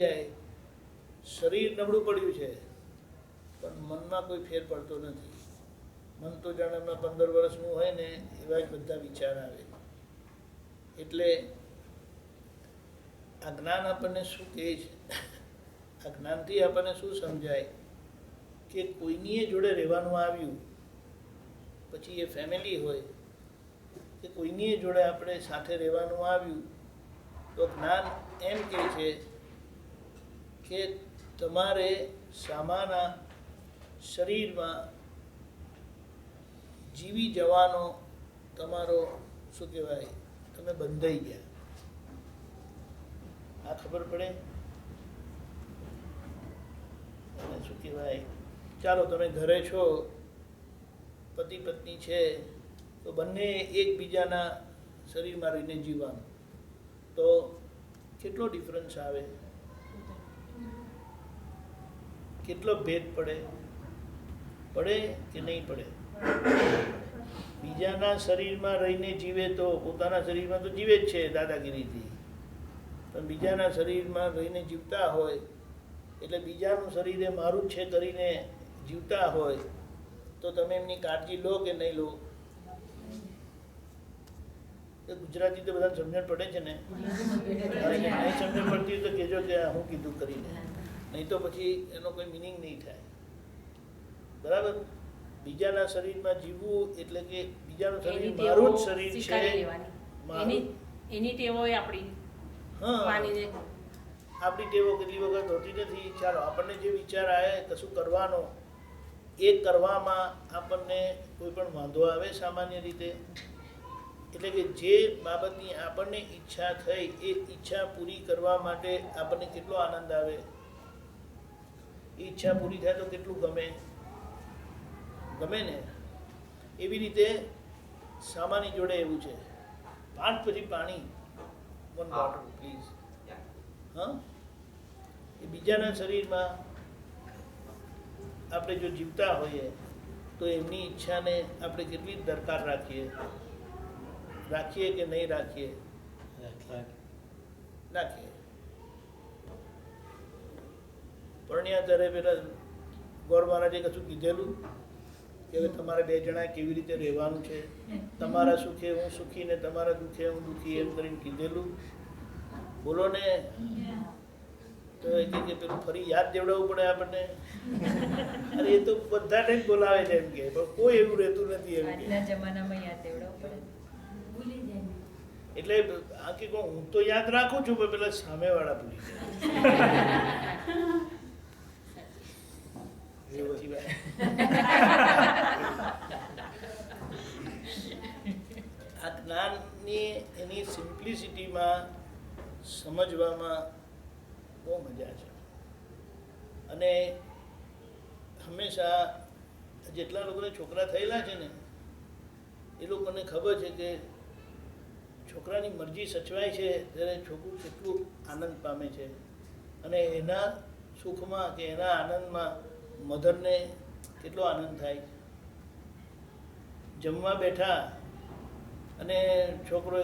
શરીર નબળું પડ્યું છે પણ મનમાં કોઈ ફેર પડતો નથી. મન તો જાણે એમાં 15 વર્ષનું હોય ને એવા જ બધા વિચાર આવે. એટલે આ જ્ઞાન આપણને શું કહે છે? આ જ્ઞાનથી આપણને શું સમજાય કે કોઈની જોડે રહેવાનું આવ્યું, પછી એ ફેમિલી હોય કે કોઈની જોડે આપણે સાથે રહેવાનું આવ્યું, તો જ્ઞાન એમ કહે છે કે તમારે સામાના શરીરમાં જીવી જવાનો તમારો શું કહેવાય, તમે બંધાઈ ગયા. આ ખબર પડે અને શું કહેવાય, ચાલો તમે ઘરે છો, પતિ પત્ની છે, તો બંને એકબીજાના શરીરમાં રહીને જીવવાનું, તો કેટલો ડિફરન્સ આવે, કેટલો ભેદ પડે કે નહીં પડે? બીજાના શરીરમાં રહીને જીવે તો પોતાના શરીરમાં તો જીવે જ છે દાદાગીરીથી, પણ બીજાના શરીરમાં રહીને જીવતા હોય એટલે બીજાનું શરીર એ મારું જ છે કરીને જીવતા હોય, તો તમે એમની કાળજી લો કે નહીં લો? ગુજરાતી તો બધા સમજણ પડે છે ને? નહીં સમજણ પડતી હોય તો કહેજો કે હું કીધું કરીને, નહીં તો પછી એનો કોઈ મિનિંગ નહીં થાય. બરાબર? બીજાના શરીરમાં જીવવું એટલે કે બીજાનું શરીર મારું જ શરીર છે, એની ટેવો આપણી. હા, આપણી ટેવો કેટલી વખત હોતી નથી. ચાલો આપણને જે વિચાર આવે કશું કરવાનો, એ કરવામાં આપણને કોઈ પણ વાંધો આવે સામાન્ય રીતે. એટલે કે જે બાબતની આપણને ઈચ્છા થઈ એ ઈચ્છા પૂરી કરવા માટે આપણને કેટલો આનંદ આવે, એ ઈચ્છા પૂરી થાય તો કેટલું ગમે ને? એવી રીતે સામાની જોડે એવું છે. 5 પછી પાણી, 1 વોટર પ્લીઝ. હા, એ બીજાના શરીરમાં આપણે જો જીવતા હોઈએ તો એમની ઈચ્છાને આપણે કેટલી દરકાર રાખીએ કે નહીં રાખીએ? પરણ્યા ત્યારે પેલા ગોર મહારાજે કશું કીધેલું કે હવે તમારે 2 જણા કેવી રીતે રહેવાનું છે, તમારા સુખે હું સુખી ને તમારા દુઃખે હું દુઃખી, એમ કરીને કીધેલું? બોલો ને. તો એ કે પેલું ફરી યાદ દેવડાવવું પડે આપણને. અરે એ તો બધાને જ બોલાવે છે એમ કે, પણ કોઈ એવું રહેતું નથી એમ કે. જમાનામાં યાદ દેવડાવવું પડે, ભૂલી જાય. એટલે આ કે હું તો યાદ રાખું છું પણ પેલા સામેવાળા ભૂલી જાય. આ જ્ઞાનની એની સિમ્પ્લિસિટીમાં સમજવામાં બહુ મજા છે. અને હંમેશા જેટલા લોકોને છોકરા થયેલા છે ને એ લોકોને ખબર છે કે છોકરાની મરજી સચવાય છે ત્યારે છોકરું કેટલું આનંદ પામે છે, અને એના સુખમાં કે એના આનંદમાં મધરને કેટલો આનંદ થાય. જમવા બેઠા અને છોકરો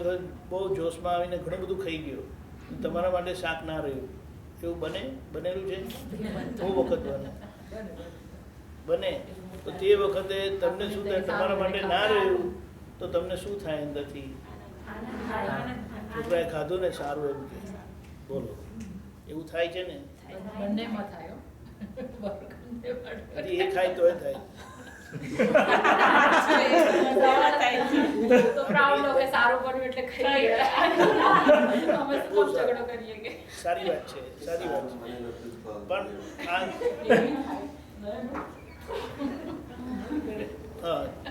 બહુ જોશમાં આવીને ઘણું બધું ખાઈ ગયો, તમારા માટે શાક ના રહ્યું, એવું બનેલું છે? બહુ વખત બને. તો તે વખતે તમને શું થાય? તમારા માટે ના રહ્યું તો તમને શું થાય અંદરથી? છોકરાએ ખાધું ને સારું એમ કે, બોલો એવું થાય છે ને? એ ખાય તો એ થાય. સારી વાત છે. પણ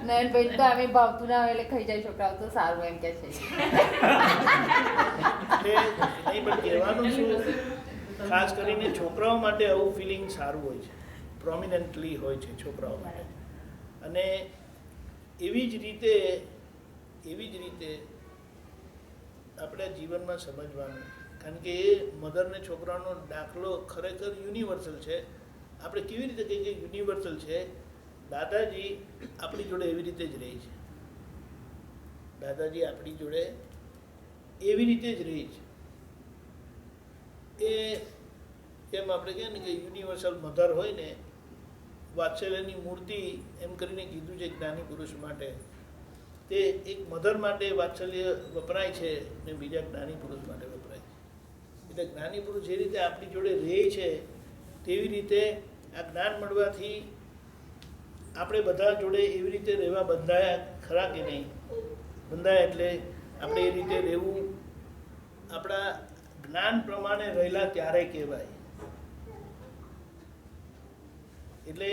નયનભાઈ તો અમે ભાવતું ના હોય એટલે ખાઈ જાય છોકરાઓ તો સારું એમ કે છે. નહીં, પણ કહેવાનું શું, ખાસ કરીને છોકરાઓ માટે આવું ફિલિંગ સારું હોય છે, પ્રોમિનન્ટલી હોય છે છોકરાઓ માટે. અને એવી જ રીતે આપણા જીવનમાં સમજવાનું, કારણ કે એ મધર ને છોકરાનો દાખલો ખરેખર યુનિવર્સલ છે. આપણે કેવી રીતે કહીએ કે યુનિવર્સલ છે? દાદાજી આપણી જોડે એવી રીતે જ રહે છે. દાદાજી આપણી જોડે એવી રીતે જ રહે છે. એ કેમ આપણે કહીએ ને કે યુનિવર્સલ મધર હોય ને, વાત્સલ્યની મૂર્તિ એમ કરીને કીધું છે જ્ઞાની પુરુષ માટે. તે એક મધર માટે વાત્સલ્ય વપરાય છે ને બીજા જ્ઞાની પુરુષ માટે વપરાય છે. એટલે જ્ઞાની પુરુષ જે રીતે આપણી જોડે રહે છે તેવી રીતે આ જ્ઞાન મળવાથી આપણે બધા જોડે એવી રીતે રહેવા બંધાયા ખરા કે નહીં? બંધાયા એટલે આપણે એ રીતે રહેવું આપણા જ્ઞાન પ્રમાણે રહેલા ત્યારે કહેવાય. એટલે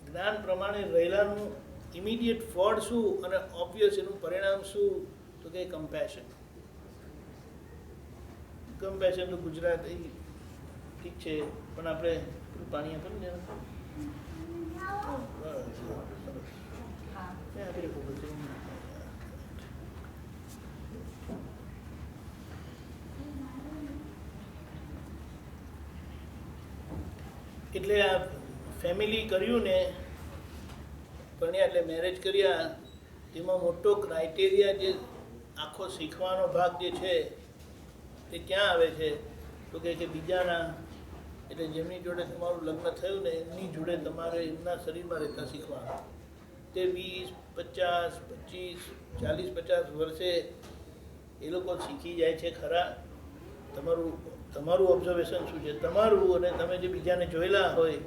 જ્ઞાન પ્રમાણે રહેલાનું ઇમિડિયેટ ફળ શું અને ઓબ્વિયસ એનું પરિણામ શું? તો કે કમ્પેશન. કમ્પેશન તો ગુજરાતી ઠીક છે, પણ આપણે પેલું પાણી આપે ને એટલે આ ફેમિલી કર્યું ને, ભણ્યા એટલે મેરેજ કર્યા, તેમાં મોટો ક્રાઇટેરિયા જે આખો શીખવાનો ભાગ જે છે તે ક્યાં આવે છે? તો કે બીજાના, એટલે જેમની જોડે તમારું લગ્ન થયું ને એમની જોડે તમારે એમના શરીરમાં રહેતા શીખવાનું. તે 20, 50, 25, 40, 50 વર્ષે એ લોકો શીખી જાય છે ખરા? તમારું ઓબ્ઝર્વેશન શું છે? તમારું અને તમે જે બીજાને જોયેલા હોય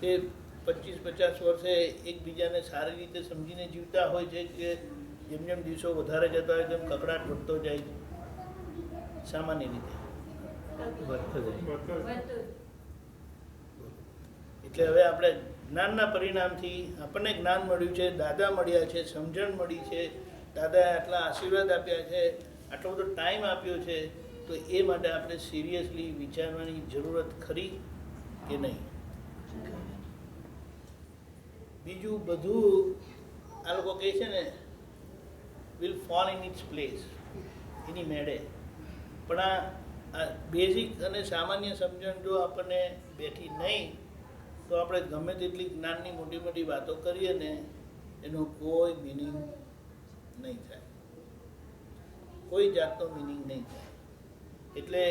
તે 25-50 વર્ષે એકબીજાને સારી રીતે સમજીને જીવતા હોય છે કે જેમ જેમ દિવસો વધારે જતા હોય તેમ કકડાટ વધતો જાય છે? સામાન્ય રીતે એટલે હવે આપણે જ્ઞાનના પરિણામથી આપણને જ્ઞાન મળ્યું છે, દાદા મળ્યા છે, સમજણ મળી છે, દાદાએ આટલા આશીર્વાદ આપ્યા છે, આટલો બધો ટાઈમ આપ્યો છે, તો એ માટે આપણે સિરિયસલી વિચારવાની જરૂરત ખરી કે નહીં? બીજું બધું આ લોકો કહે છે ને will fall in its place, એની મેળે. પણ આ બેઝિક અને સામાન્ય સમજણ જો આપણને બેઠી નહીં તો આપણે ગમે તેટલી જ્ઞાનની મોટી મોટી વાતો કરીએ ને એનો કોઈ મિનિંગ નહીં થાય, કોઈ જાતનો મિનિંગ નહીં થાય. એટલે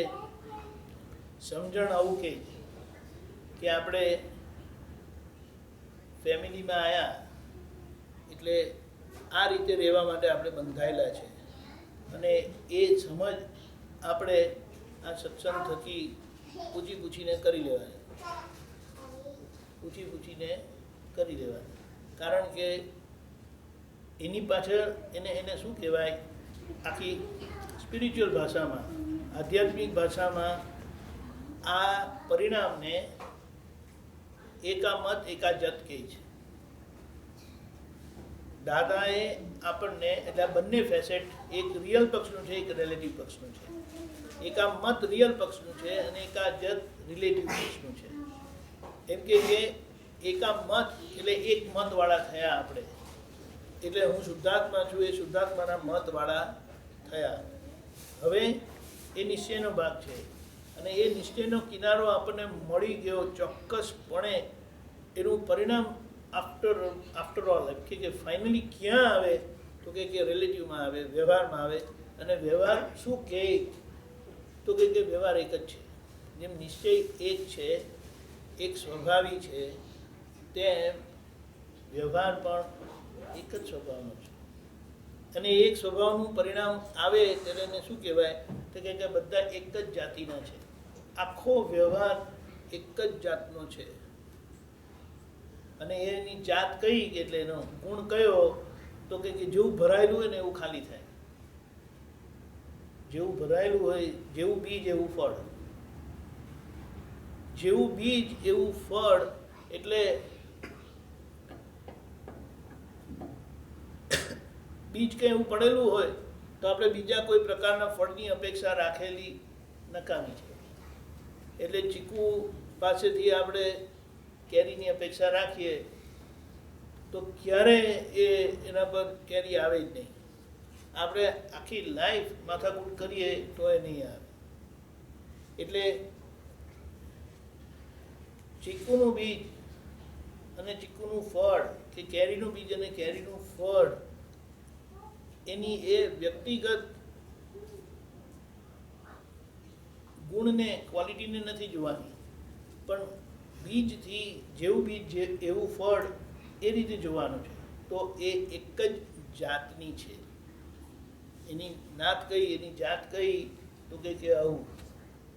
સમજણ આવું કે આપણે ફેમિલીમાં આવ્યા એટલે આ રીતે રહેવા માટે આપણે બંધાયેલા છે, અને એ સમજ આપણે આ સત્સંગ થકી પૂછીને કરી લેવાની, પૂછીને કરી લેવાની. કારણ કે એની પાછળ એને શું કહેવાય, આખી સ્પિરિચ્યુઅલ ભાષામાં, આધ્યાત્મિક ભાષામાં આ પરિણામને એકામત એકાજત કહે છે. દાદાએ આપણને, એટલે આ બંને ફેસેટ, એક રિયલ પક્ષનું છે, એક રિલેટિવ પક્ષનું છે. એકામત રિયલ પક્ષનું છે અને એકાજત રિલેટિવ પક્ષનું છે. એમ કે એકામત એટલે એક મતવાળા થયા આપણે, એટલે હું શુદ્ધાત્મા છું, એ શુદ્ધાત્માના મતવાળા થયા. હવે એ નિશ્ચયનો ભાગ છે, અને એ નિશ્ચયનો કિનારો આપણને મળી ગયો ચોક્કસપણે. એનું પરિણામ આફ્ટર ઓલ કે ફાઇનલી ક્યાં આવે? તો કે રિલેટિવમાં આવે, વ્યવહારમાં આવે. અને વ્યવહાર શું કહે? તો કે વ્યવહાર એક જ છે. જેમ નિશ્ચય એક છે, એક સ્વભાવી છે, તેમ વ્યવહાર પણ એક જ સ્વભાવનો છે. અને એક સ્વભાવનું પરિણામ આવે ત્યારે એને શું કહેવાય? તો કે બધા એક જ જાતિના છે. આખો વ્યવહાર એક જ જાતનો છે. અને એની જાત કઈ એટલે એનો ગુણ કયો? તો કે જેવું ભરાયેલું હોય ને એવું ખાલી થાય. જેવું ભરાયેલું હોય, જેવું બીજ એવું ફળ. જેવું બીજ એવું ફળ. એટલે બીજ કંઈ એવું પડેલું હોય તો આપણે બીજા કોઈ પ્રકારના ફળની અપેક્ષા રાખેલી નકામી છે. એટલે ચીકુ પાસેથી આપણે કેરીની અપેક્ષા રાખીએ તો ક્યારે એના પર કેરી આવે જ નહીં. આપણે આખી લાઈફ માથાકૂટ કરીએ તો એ નહીં આવે. એટલે ચીકુનું બીજ અને ચીકુનું ફળ, કે કેરીનું બીજ અને કેરીનું ફળ, એની એ વ્યક્તિગત ગુણને ક્વોલિટીને નથી જોવાની, પણ બીજથી જેવું બીજ જે એવું ફળ એ રીતે જોવાનું છે. તો એ એક જ જાતની છે. એની નાત કઈ, એની જાત કઈ, તો કે આવું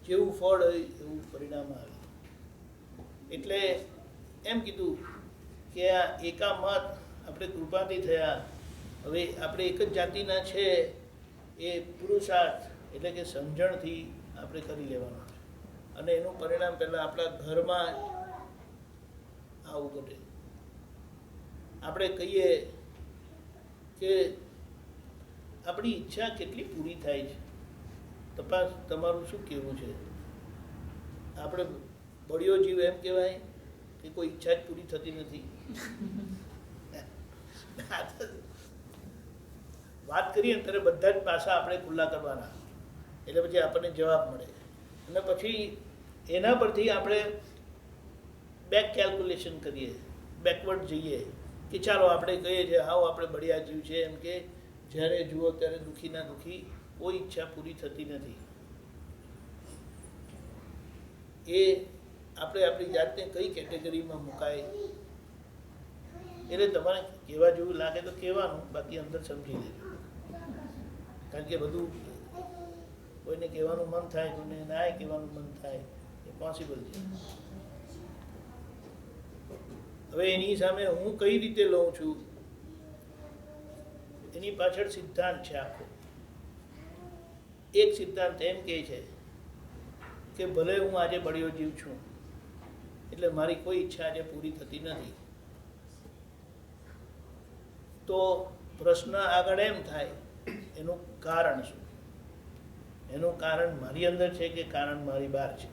જેવું ફળ હોય એવું પરિણામ આવે. એટલે એમ કીધું કે આ એકામત આપણે કૃપાથી થયા. હવે આપણે એક જ જાતિના છે એ પુરુષાર્થ એટલે કે સમજણથી આપણે કરી લેવાનું છે. અને એનું પરિણામ પહેલાં આપણા ઘરમાં આવું ઘટે. આપણે કહીએ કે આપણી ઈચ્છા કેટલી પૂરી થાય છે. તપાસ તમારું શું કહેવું છે? આપણે બળ્યો જીવ એમ કહેવાય કે કોઈ ઈચ્છા જ પૂરી થતી નથી? વાત કરીએ ને ત્યારે બધા જ પાસા આપણે ખુલ્લા કરવાના, એટલે પછી આપણને જવાબ મળે. અને પછી એના પરથી આપણે બેક કેલ્ક્યુલેશન કરીએ, બેકવર્ડ જઈએ કે ચાલો આપણે કહીએ છીએ હાવ આપણે બળિયા જીવ છે, એમ કે જ્યારે જુઓ ત્યારે દુઃખીના દુઃખી, કોઈ ઈચ્છા પૂરી થતી નથી. એ આપણે આપણી જાતને કઈ કેટેગરીમાં મુકાય? એટલે તમારે કહેવા જેવું લાગે તો કહેવાનું, બાકી અંદર સમજી લેજો. કારણ કે બધું કોઈને કહેવાનું મન થાય, કોઈને ના કહેવાનું મન થાય, એ પોસિબલ છે. હવે એની સામે હું કઈ રીતે લઉં છું, એની પાછળ સિદ્ધાંત છે આખો. એક સિદ્ધાંત એમ કહે છે કે ભલે હું આજે બળ્યો જીવ છું, એટલે મારી કોઈ ઈચ્છા આજે પૂરી થતી નથી. તો પ્રશ્ન આગળ એમ થાય, એનું કારણ શું? એનું કારણ મારી અંદર છે કે કારણ મારી બહાર છે?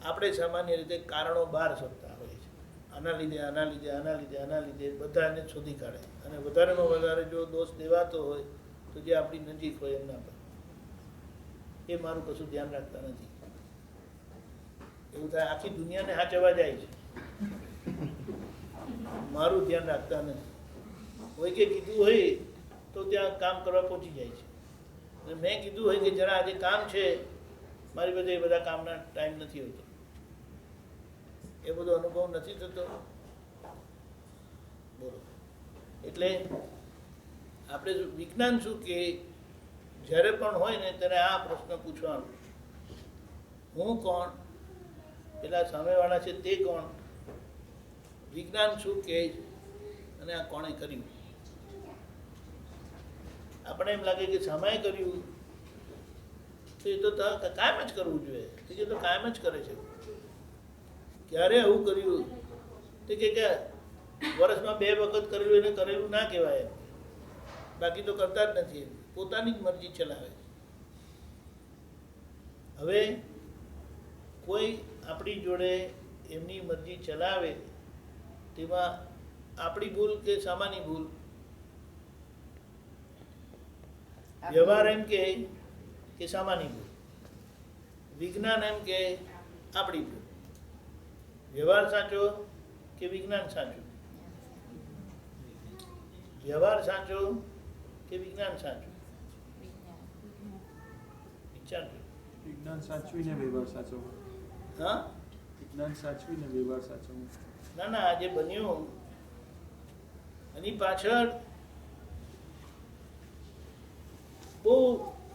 આપણે સામાન્ય રીતે કારણો બહાર શોધતા હોઈએ છીએ. આના લીધે, આના લીધે, આના લીધે, આના લીધે, બધાને શોધી કાઢે. અને વધારેમાં વધારે જો દોષ દેવાતો હોય તો જે આપણી નજીક હોય એમના પર. એ મારું કશું ધ્યાન રાખતા નથી. એવું થાય આખી દુનિયાને હાચવા જાય છે, મારું ધ્યાન રાખતા નથી. કોઈ કે કીધું હોય તો ત્યાં કામ કરવા પહોંચી જાય છે. અને મેં કીધું હોય કે જરા આજે કામ છે, મારી પાસે એ બધા કામના ટાઈમ નથી હોતો, એ બધો અનુભવ નથી થતો. બોલો. એટલે આપણે વિજ્ઞાન શું કે જ્યારે પણ હોય ને ત્યારે આ પ્રશ્ન પૂછવાનો, હું કોણ, પેલા સામેવાળા છે તે કોણ, વિજ્ઞાન શું કહે અને આ કોણે કર્યું. આપણે એમ લાગે કે સામાએ કર્યું તો એ તો કાયમ જ કરવું જોઈએ, એ તો કાયમ જ કરે છે. ક્યારે આવું કર્યું તો કે વર્ષમાં 2 વખત કરેલું એને કરેલું ના કહેવાય, બાકી તો કરતા જ નથી. પોતાની જ મરજી ચલાવે. હવે કોઈ આપણી જોડે એમની મરજી ચલાવે, તેમાં આપણી ભૂલ કે સામાની ભૂલ? વ્યવહાર એમ કે સામાની ભૂલ, વિજ્ઞાન એમ કે આપણી ભૂલ. વ્યવહાર સાચો કે વિજ્ઞાન સાચું? વ્યવહાર સાચો કે વિજ્ઞાન સાચું? વિચારજો. વિજ્ઞાન સાચવીને વ્યવહાર સાચવવો. હા, વિજ્ઞાન સાચવીને વ્યવહાર સાચવવો. ના ના, આજે બન્યું એની પાછળ બહુ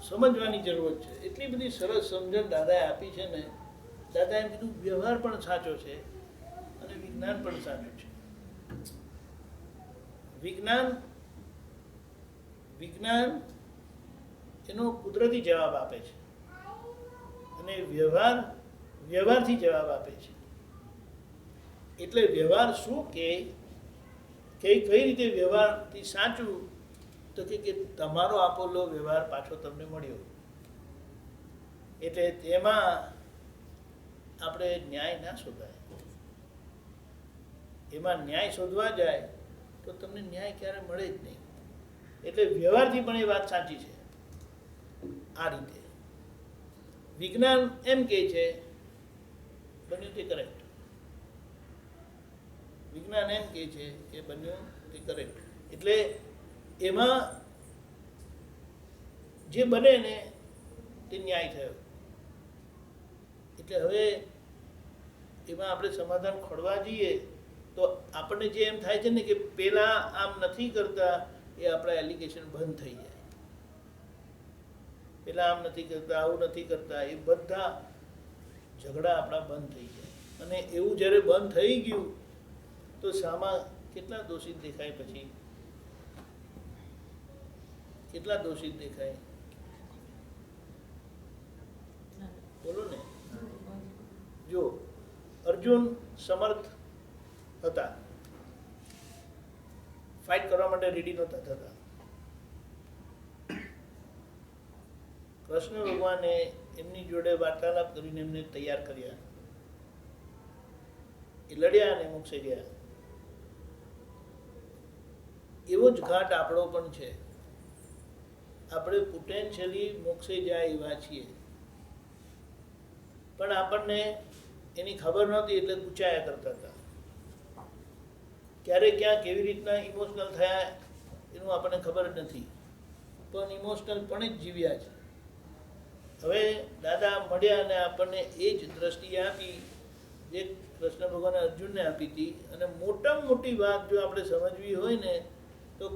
સમજવાની જરૂર છે. એટલી બધી સરસ સમજણ દાદાએ આપી છે ને. દાદા એમ કીધું વ્યવહાર પણ સાચો છે અને વિજ્ઞાન પણ સાચું છે. વિજ્ઞાન એનો કુદરતી જવાબ આપે છે અને વ્યવહારથી જવાબ આપે છે. એટલે વ્યવહાર શું કે કઈ રીતે વ્યવહારથી સાચું, તો કે તમારો આપેલો વ્યવહાર પાછો તમને મળ્યો. એટલે તેમાં આપણે ન્યાય ના શોધાય. એમાં ન્યાય શોધવા જાય તો તમને ન્યાય ક્યારે મળે જ નહીં. એટલે વ્યવહારથી પણ એ વાત સાચી છે. આ રીતે વિજ્ઞાન એમ કહે છે બન્યું તે કરેક્ટ. વિજ્ઞાન એમ કહે છે કે બન્યું તે કરેક્ટ. એટલે એમાં જે બને ને તે ન્યાય થયો. કે હવે એમાં આપણે સમાધાન ખોળવા જઈએ તો આપણને જે એમ થાય છે ને કે પેલા આમ નથી કરતા, એ આપણા એલિગેશન બંધ થઈ જાય. પેલા આમ નથી કરતા, આવું નથી કરતા, એ બધા ઝઘડા આપણા બંધ થઈ જાય. અને એવું જ્યારે બંધ થઈ ગયું તો સામા કેટલા દોષિત દેખાય, પછી કેટલા દોષિત દેખાય, બોલો ને. જો અર્જુન સમર્થ હતા, ફાઇટ કરવા માટે રેડી નહોતા થતા. કૃષ્ણ ભગવાને એમની જોડે વાર્તાલાપ કરીને એમને તૈયાર કર્યા. એ લડ્યા અને મોક્ષે ગયા. એવો જ ઘાટ આપણો પણ છે. આપણે પોટેન્શિયલી મોક્ષે જાય એવા છીએ, પણ આપણને એની ખબર નહોતી એટલે ગુચાયા કરતા હતા. ક્યારે ક્યાં કેવી રીતના ઇમોશનલ થયા એનું આપણને ખબર જ નથી, પણ ઇમોશનલ પણ જ જીવ્યા છે. હવે દાદા મળ્યા અને આપણને એ જ દ્રષ્ટિ આપી જે કૃષ્ણ ભગવાને અર્જુનને આપી હતી. અને મોટામાં મોટી વાત જો આપણે સમજવી હોય ને તો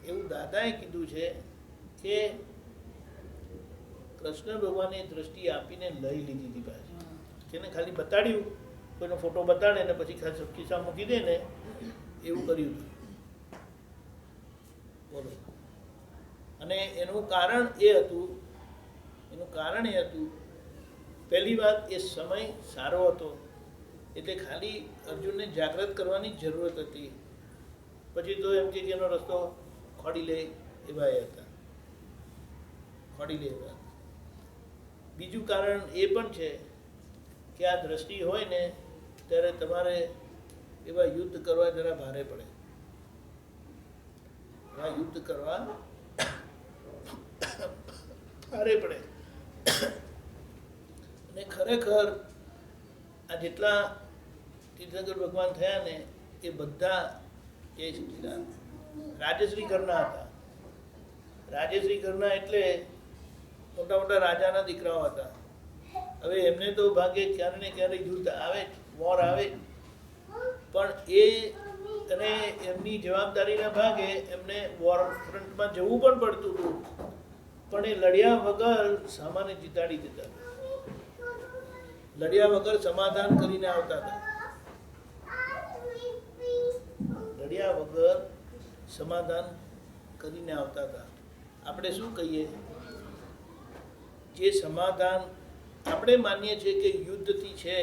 એવું દાદાએ કીધું છે કે કૃષ્ણ ભગવાને દ્રષ્ટિ આપીને લઈ લીધી હતી પાછી. તેને ખાલી બતાડ્યું, કોઈનો ફોટો બતાડે ને પછી ખાસ ખિસ્સા મૂકી દે ને એવું કર્યું હતું. બોલો. અને એનું કારણ એ હતું, પહેલી વાત એ સમય સારો હતો એટલે ખાલી અર્જુનને જાગૃત કરવાની જરૂરત હતી. પછી તો એમ કે એનો રસ્તો ખોડી લે એવા એ હતા, ખોડી લે એવા. બીજું કારણ એ પણ છે કે આ દ્રષ્ટિ હોય ને ત્યારે તમારે એવા યુદ્ધ કરવા જરા ભારે પડે. એવા યુદ્ધ કરવા ભારે પડે. અને ખરેખર આ જેટલા તીર્થંકર ભગવાન થયા ને એ બધા જય સચિદાનંદ રાજશ્રી ઘરના હતા. રાજશ્રી ઘરના એટલે મોટા મોટા રાજાના દીકરાઓ હતા. હવે એમને તો ભાગે ક્યારે ને ક્યારે યુદ્ધ આવે, વોર આવે, પણ એ અને એમની જવાબદારીના ભાગે એમને વોર ફ્રન્ટમાં જવું પણ પડતું હતું, પણ એ લડ્યા વગર સામાને જીતાડી દેતા હતા. લડ્યા વગર સમાધાન કરીને આવતા હતા. લડ્યા વગર સમાધાન કરીને આવતા હતા. આપણે શું કહીએ, જે સમાધાન આપણે માનીએ છીએ કે યુદ્ધથી છે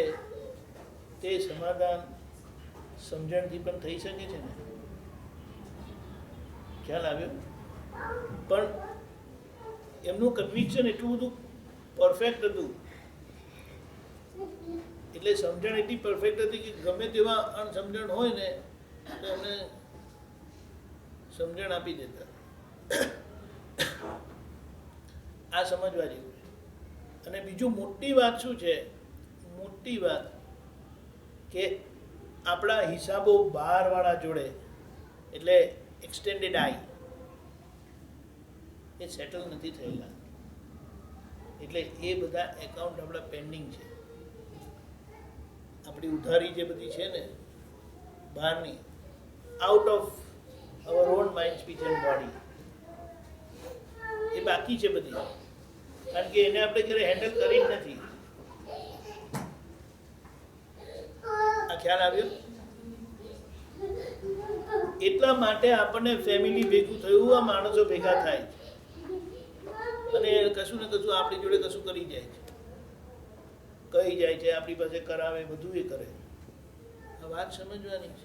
તે સમાધાન સમજણથી પણ થઈ શકે છે ને. ખ્યાલ આવ્યો? પણ એમનું કન્વિક્શન એટલું બધું પરફેક્ટ હતું, એટલે સમજણ એટલી પરફેક્ટ હતી કે ગમે તેવા અણસમજણ હોય ને તો એમને સમજણ આપી દેતા. આ સમજવા જેવું છે. અને બીજું મોટી વાત શું છે, મોટી વાત કે આપણા હિસાબો બહારવાળા જોડે એટલે એક્સટેન્ડેડ આઈ એ સેટલ નથી થયેલા. એટલે એ બધા એકાઉન્ટ આપણા પેન્ડિંગ છે. આપણી ઉધારી જે બધી છે ને બહારની, out of our own mind, speech and body, એ બાકી છે બધી. કારણ કે એને આપણે ક્યારે હેન્ડલ કરી જ નથી. આ ખ્યાલ આવ્યો? એટલા માટે આપણને ફેમિલી ભેગું થયું, આ માણસો ભેગા થાય અને કશું ને કશું આપણી જોડે કશું કરી જાય છે, કહી જાય છે, આપણી પાસે કરાવે, બધું એ કરે. આ વાત સમજવાની છે.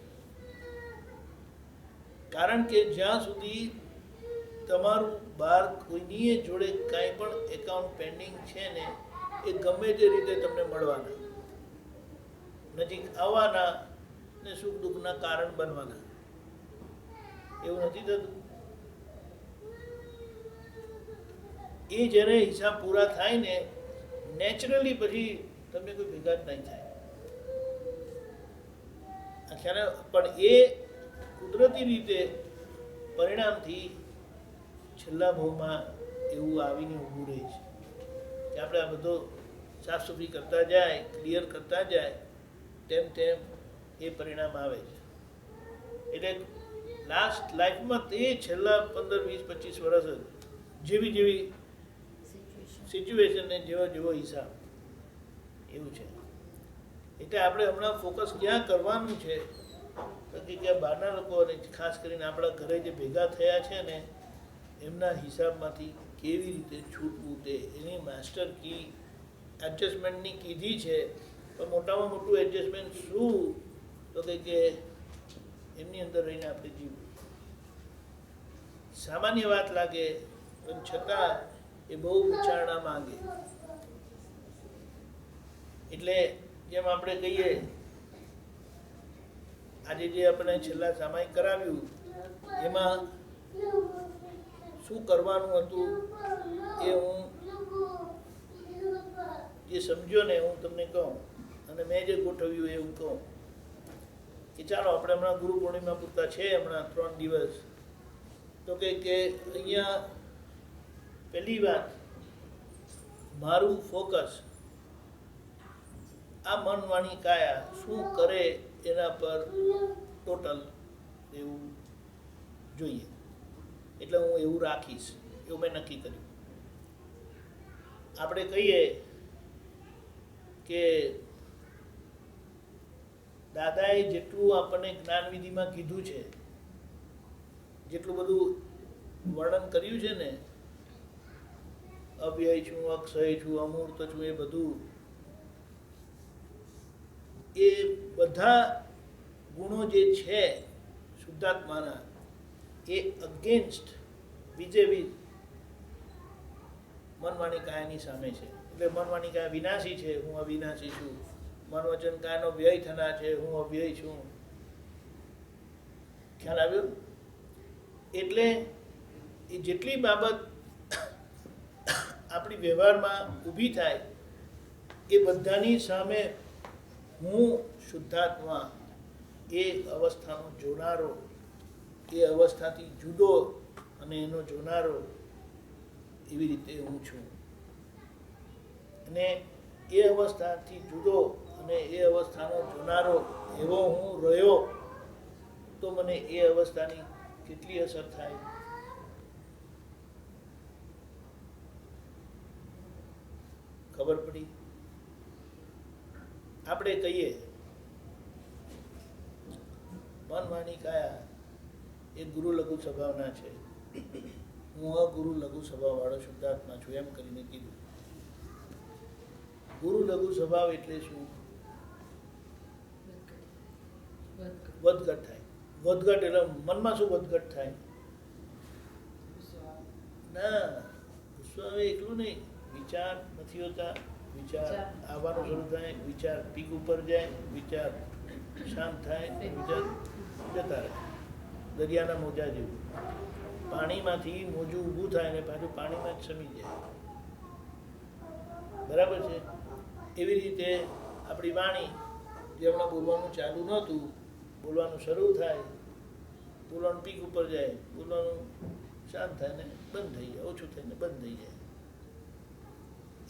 કારણ કે જ્યાં સુધી તમારું બહાર કોઈની જોડે કાંઈ પણ એકાઉન્ટ પેન્ડિંગ છે ને એ ગમે તે રીતે તમને મળવાના, નજીક આવવાના ને સુખ દુઃખના કારણ બનવાના. એવું નથી થતું? એ જ્યારે હિસાબ પૂરા થાય ને નેચરલી પછી તમને કોઈ ભેગા જ નહીં થાય. ખ્યાલ? પણ એ કુદરતી રીતે પરિણામથી છેલ્લા ભાવમાં એવું આવીને ઊભું રહે છે કે આપણે આ બધો સાફ સફાઈ કરતા જાય, ક્લિયર કરતા જાય, તેમ તેમ એ પરિણામ આવે છે. એટલે લાસ્ટ લાઈફમાં તે છેલ્લા 15, 20, 25 વર્ષ જેવી જેવી સિચ્યુએશન ને જેવો હિસાબ એવું છે. એટલે આપણે હમણાં ફોકસ ક્યાં કરવાનું છે તો કે બહારના લોકો અને ખાસ કરીને આપણા ઘરે જે ભેગા થયા છે ને એમના હિસાબમાંથી કેવી રીતે છૂટવું તે એની માસ્ટર કી એડજસ્ટમેન્ટની કીધી છે. પણ મોટામાં મોટું એડજસ્ટમેન્ટ શું તો કે એમની અંદર રહીને આપણે જીવવું. સામાન્ય વાત લાગે પણ છતાં એ બહુ વિચારણા માંગે. એટલે જેમ આપણે કહીએ આજે જે આપણે છેલ્લા સામાયિક કરાવ્યું એમાં શું કરવાનું હતું એ હું જે સમજ્યો ને હું તમને કહું અને મેં જે ગોઠવ્યું એ હું કહું કે ચાલો આપણે હમણાં ગુરુ પૂર્ણિમા પૂરતા છે હમણાં 3 દિવસ તો કે અહીંયા પહેલી વાત મારું ફોકસ આ મન વાણી કાયા શું કરે એના પર ટોટલ એવું જોઈએ. એટલે હું એવું રાખીશ એવું મેં નક્કી કર્યું. આપણે કહીએ કે દાદાએ જેટલું આપણને જ્ઞાનવિધિમાં કીધું છે, જેટલું બધું વર્ણન કર્યું છે ને, અવ્યય છું, અક્ષય છું, અમૂર્ત છું, એ બધું એ બધા ગુણો જે છે શુદ્ધાત્માના એ અગેન્સ્ટ વિજેવી મનવાણી કાયાની સામે છે. એટલે મનવાણી કાયા વિનાશી છે, હું અવિનાશી છું. મન વચન કાયાનો વ્યય થનાર છે, હું અવ્યય છું. ખ્યાલ આવ્યો? એટલે એ જેટલી બાબત આપણી વ્યવહારમાં ઊભી થાય એ બધાની સામે હું શુદ્ધાત્મા એ અવસ્થાનો જોનારો, એ અવસ્થાથી જુદો અને એનો જોનારો એવી રીતે હું છું. અને એ અવસ્થાથી જુદો અને એ અવસ્થાનો જોનારો એવો હું રહ્યો તો મને એ અવસ્થાની કેટલી અસર થાય. ખબર પડી? આપણે કહીએ મન વાણી કાયા એ ગુરુ લઘુ સ્વભાવના છે, હું અગુરુ લઘુ સ્વભાવ વાળો શુદ્ધાત્મા છું એમ કરીને કીધું. ગુરુ લઘુ સ્વભાવ એટલે શું? વધઘટ થાય. વધઘટ એટલે મનમાં શું વધઘટ થાય? ના, ગુસ્સો આવે એકલું નહીં, વિચાર નથી હોતા, વિચાર આવવાનું શરૂ થાય, વિચાર પીક ઉપર જાય, વિચાર શાંત થાય, વિચાર જતા રહે. દરિયાના મોજા જેવું, પાણીમાંથી મોજું ઊભું થાય ને પાછું પાણીમાં જ સમી જાય. બરાબર છે? એવી રીતે આપણી વાણી જે હમણાં બોલવાનું ચાલુ નહોતું, બોલવાનું શરૂ થાય, બોલવાનું પીક ઉપર જાય, બોલવાનું શાંત થાય ને બંધ થઈ જાય, ઓછું થઈને બંધ થઈ જાય.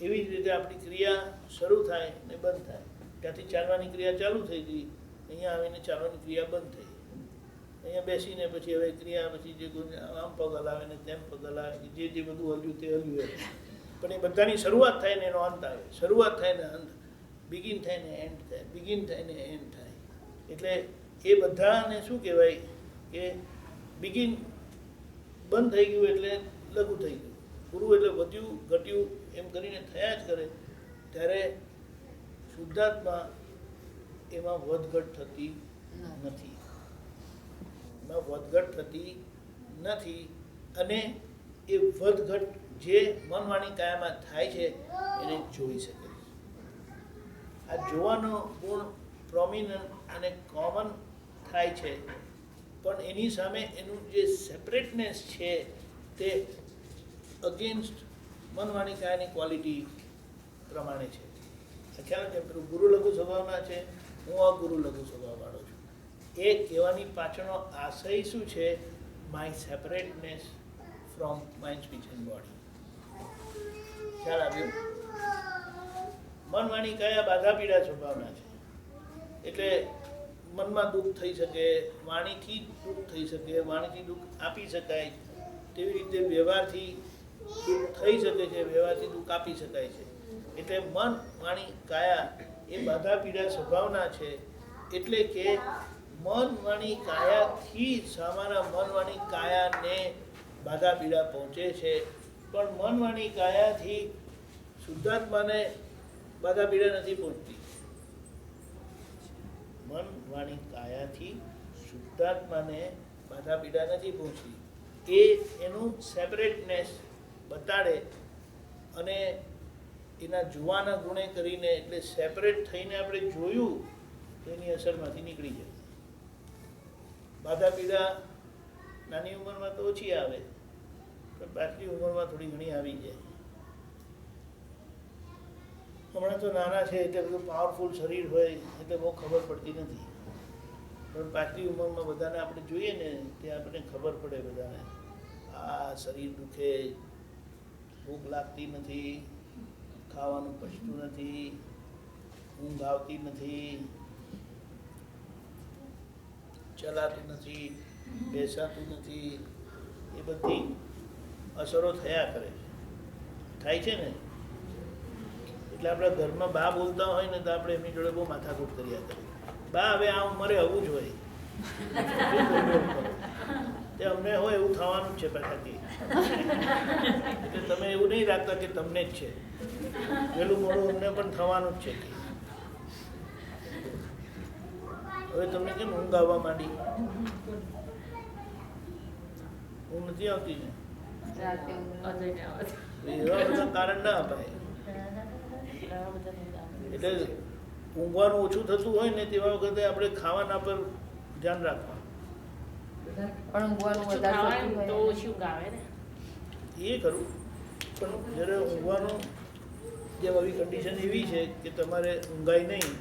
એવી જ રીતે આપણી ક્રિયા શરૂ થાય ને બંધ થાય. ત્યાંથી ચાલવાની ક્રિયા ચાલુ થઈ ગઈ, અહીંયા આવીને ચાલવાની ક્રિયા બંધ થઈ. અહીંયા બેસીને પછી હવે ક્રિયા પછી જે આમ પગ હલાવે ને તેમ પગ હલાવે, જે બધું હલ્યું તે હલ્યું એમ. પણ એ બધાની શરૂઆત થાય ને એનો અંત આવે, શરૂઆત થાય ને અંત, બિગિન થાય ને એન્ડ થાય, બિગિન થાય ને એન્ડ થાય. એટલે એ બધાને શું કહેવાય કે બિગિન બંધ થઈ ગયું એટલે લઘુ થઈ ગયું, પૂરું એટલે વધ્યું ઘટ્યું એમ કરીને થયા જ કરે. ત્યારે શુદ્ધાત્મા એમાં વધઘટ થતી નથી, એમાં વધઘટ થતી નથી. અને એ વધઘટ જે મનવાણી કાયામાં થાય છે એને જોઈ શકે. આ જોવાનો ગુણ પ્રોમિનન્ટ અને કોમન થાય છે, પણ એની સામે એનું જે સેપરેટનેસ છે તે અગેન્સ્ટ મનવાણી કાયાની ક્વોલિટી પ્રમાણે છે. ખ્યાલ છે? ગુરુ લઘુ સ્વભાવના છે, હું અગુરુ લઘુ સ્વભાવવાળો છું. એ કહેવાની પાછળનો આશય શું છે? My separateness from mind, speech and body. ખ્યાલ આવ્યો? મન વાણી કાયા બાધા પીડા સ્વભાવના છે. એટલે મનમાં દુઃખ થઈ શકે, વાણીથી દુઃખ થઈ શકે, વાણીથી દુઃખ આપી શકાય, તેવી રીતે વ્યવહારથી દુઃખ થઈ શકે છે, વ્યવહારથી દુઃખ આપી શકાય છે. એટલે મન વાણી કાયા એ બાધા પીડા સ્વભાવના છે. એટલે કે મન વાણી કાયાથી સામાના મન વાણી કાયાને બાધા પીડા પહોંચે છે, પણ મન વાણી કાયાથી શુદ્ધાત્માને બાધા પીડા નથી પહોંચતી. મન વાણી કાયાથી શુદ્ધાત્માને બાધા પીડા નથી પહોંચતી. એ એનું સેપરેટનેસ બતાડે અને એના જોવાના ગુણે કરીને, એટલે સેપરેટ થઈને આપણે જોયું તો એની અસરમાંથી નીકળી જાય. બાધા પીડા નાની ઉંમરમાં તો ઓછી આવે, પણ પાછલી ઉંમરમાં થોડી ઘણી આવી જાય. હમણાં તો નાના છે એટલે બધું પાવરફુલ શરીર હોય એટલે બહુ ખબર પડતી નથી, પણ પાછલી ઉંમરમાં બધાને આપણે જોઈએ ને તે આપણને ખબર પડે બધાને. આ શરીર દુખે, ભૂખ લાગતી નથી, ખાવાનું પચતું નથી, ઊંઘ આવતી નથી, ચલાતું નથી, બેસાતું નથી, એ બધી અસરો થયા કરે છે, થાય છે ને. એટલે આપણા ઘરમાં બા બોલતા હોય ને તો આપણે એમની જોડે બહુ માથાકૂટ કર્યા કરીએ. બા હવે આ ઉંમરે આવું જ હોય, તે અમને હોય એવું થવાનું જ છે પાછાથી. એટલે તમે એવું નહીં રાખતા કે તમને જ છે, વહેલું મોડું અમને પણ થવાનું જ છે. હવે તમને કેમ ઊંઘ આવવા માંડી? ઊંઘ નથી આવતી ને? એવા બધા કારણ ના અપાય. એટલે ઊંઘવાનું ઓછું થતું હોય ને તેવા વખતે આપણે ખાવાના પર ધ્યાન રાખવા. પણ ઊંઘવાનું વધારે થતું હોય તો શું ગાવે ને એ ખરું, પણ જ્યારે ઊંઘવાનું જેમ આવી કન્ડિશન એવી છે કે તમારે ઊંઘાય નહીં,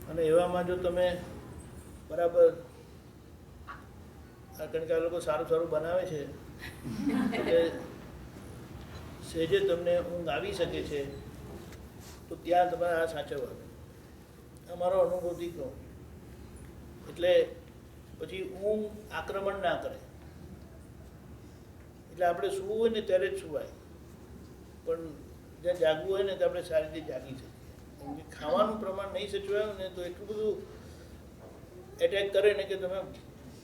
અને એવામાં જો તમે બરાબર, કારણ કે આ લોકો સારું સારું બનાવે છે એટલે સહેજે તમને ઊંઘ આવી શકે છે, તો ત્યાં તમારે આ સાચવવાનું. અમારો અનુભવથી કહું. એટલે પછી ઊંઘ આક્રમણ ના કરે. એટલે આપણે સૂવું હોય ને ત્યારે જ સુવાય, પણ જ્યાં જાગવું હોય ને તો આપણે સારી રીતે જાગી શકીએ. ખાવાનું પ્રમાણ નહીં સચવાયું ને તો એટલું બધું એટેક કરે ને કે તમે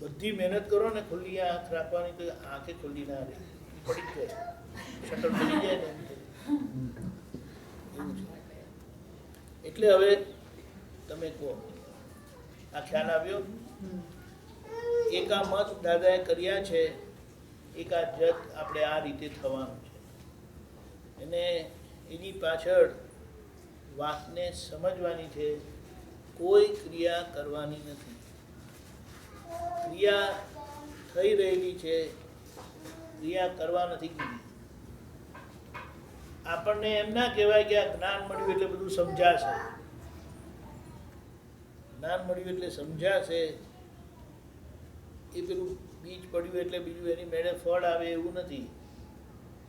બધી મહેનત કરો ને ખુલ્લી આંખ રાખવાની તો આંખે ખુલ્લી ના રહે, પડી જ જાય, શટર પડી જાય ને એવું છે. એટલે હવે તમે કહો, આ ખ્યાલ આવ્યો? એકામત દાદાએ કર્યા છે, એકા જત આપણે આ રીતે થવાનું છે. અને એની પાછળ વાતને સમજવાની છે, કોઈ ક્રિયા કરવાની નથી. ક્રિયા થઈ રહેલી છે, ક્રિયા કરવા નથી કીધી. આપણને એમ ના કહેવાય કે આ જ્ઞાન મળ્યું એટલે બધું સમજાશે. જ્ઞાન મળ્યું એટલે સમજાશે, એ પેલું બીજ પડ્યું એટલે બીજું એની મેળે ફળ આવે એવું નથી.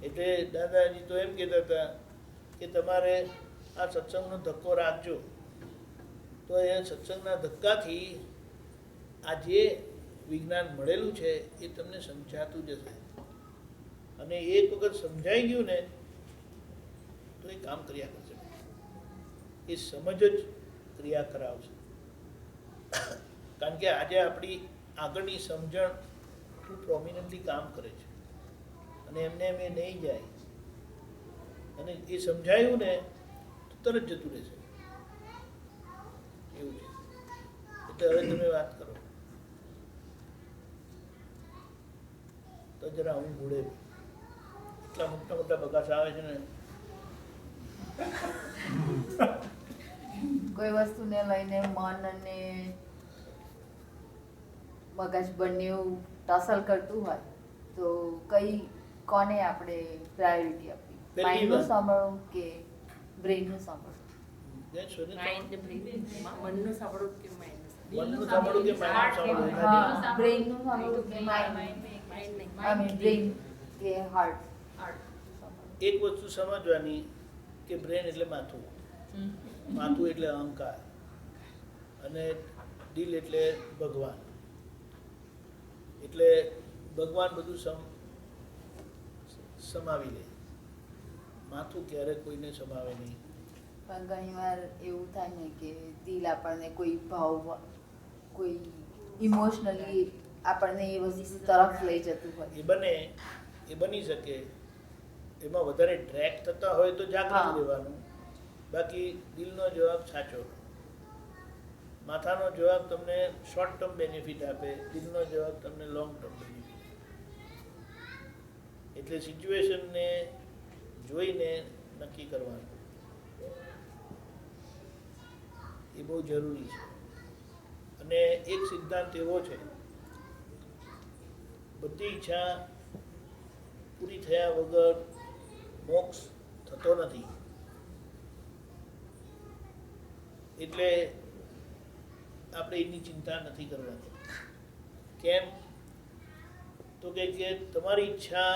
એટલે દાદાજી તો એમ કહેતા હતા કે તમારે આ સત્સંગનો ધક્કો રાખજો, તો એ સત્સંગના ધક્કાથી આ જે વિજ્ઞાન મળેલું છે એ તમને સમજાતું જશે. અને એક વખત સમજાઈ ગયું ને તો એ કામ કર્યા કરશે. એ સમજ જ ક્રિયા કરાવશે. કારણ કે આજે આપણી આગળની સમજણ ખૂબ પ્રોમિનન્ટલી કામ કરે છે, અને એમને એમ એ નહીં જાય, અને એ સમજાયું ને તો તરત જતું રહેશે. એવું છે. એટલે હવે તમે વાત કરો તો જરા હું ભૂડે એટલા મોટા મોટા બગાસ આવે છે ને. કોઈ વસ્તુને લઈને મન અને મગજ બંને ટસલ કરતું હોય તો કોને આપણે પ્રાયોરિટી આપવી? માઇન્ડનું સાંભળવું કે બ્રેઇનનું સાંભળવું? મનનું સાંભળવું કે મનનું સાંભળવું કે માઇન્ડનું સાંભળવું? હા, બ્રેઇનનું સાંભળવું કે માઇન્ડ? આઈ મીન બ્રેઇન કે હાર્ટ? એક વસ્તુ સમજવાની કે બ્રેન એટલે માથું. માથું એટલે અહંકાર અને દિલ એટલે ભગવાન. એટલે ભગવાન બધું સમાવી લે, માથું ક્યારેક કોઈને સમાવે નહીં. પણ ઘણીવાર એવું થાય ને કે દિલ આપણને કોઈ ભાવ, કોઈ ઇમોશનલી આપણને એ વસ્તુ તરફ લઈ જતું હોય. એ બની શકે. એમાં વધારે ટ્રેક થતા હોય તો જાગૃત રહેવાનું. બાકી દિલનો જવાબ સાચો. માથાનો જવાબ તમને શોર્ટ ટર્મ બેનિફિટ આપે, દિલનો જવાબ તમને લોંગ ટર્મ બેનિફિટ આપે. એટલે સિચ્યુએશનને જોઈને નક્કી કરવાનું એ બહુ જરૂરી છે. અને એક સિદ્ધાંત એવો છે, બધી ઈચ્છા પૂરી થયા વગર મોક્ષ થતો નથી. એટલે આપણે એની ચિંતા નથી કરવાની. કેમ? તો કે તમારી ઈચ્છા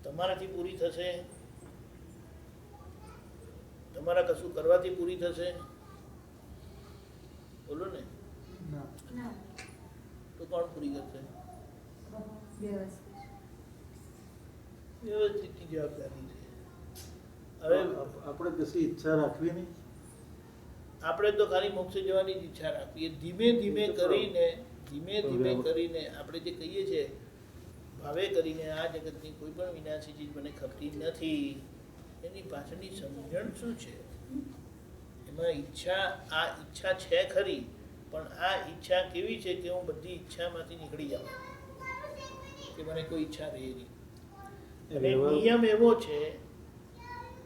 તમારાથી પૂરી થશે, તમારા કશું કરવાથી પૂરી થશે? બોલો ને. તો કોણ પૂરી કરશે? વ્યવસ્થિતની જવાબદારી છે. હવે આપણે કશી ઈચ્છા રાખવી નહીં. આપણે તો ખાલી મોક્ષે જવાની જ ઈચ્છા રાખીએ. ધીમે ધીમે કરીને આપણે જે કહીએ છીએ ભાવે કરીને આ જગતની કોઈ પણ વિનાશી ચીજ મને ખપતી નથી, એની પાછળની સમજણ શું છે? એમાં આ ઈચ્છા છે ખરી, પણ આ ઈચ્છા કેવી છે કે હું બધી ઈચ્છામાંથી નીકળી જાઉં, કે મને કોઈ ઈચ્છા રહે નહીં. અને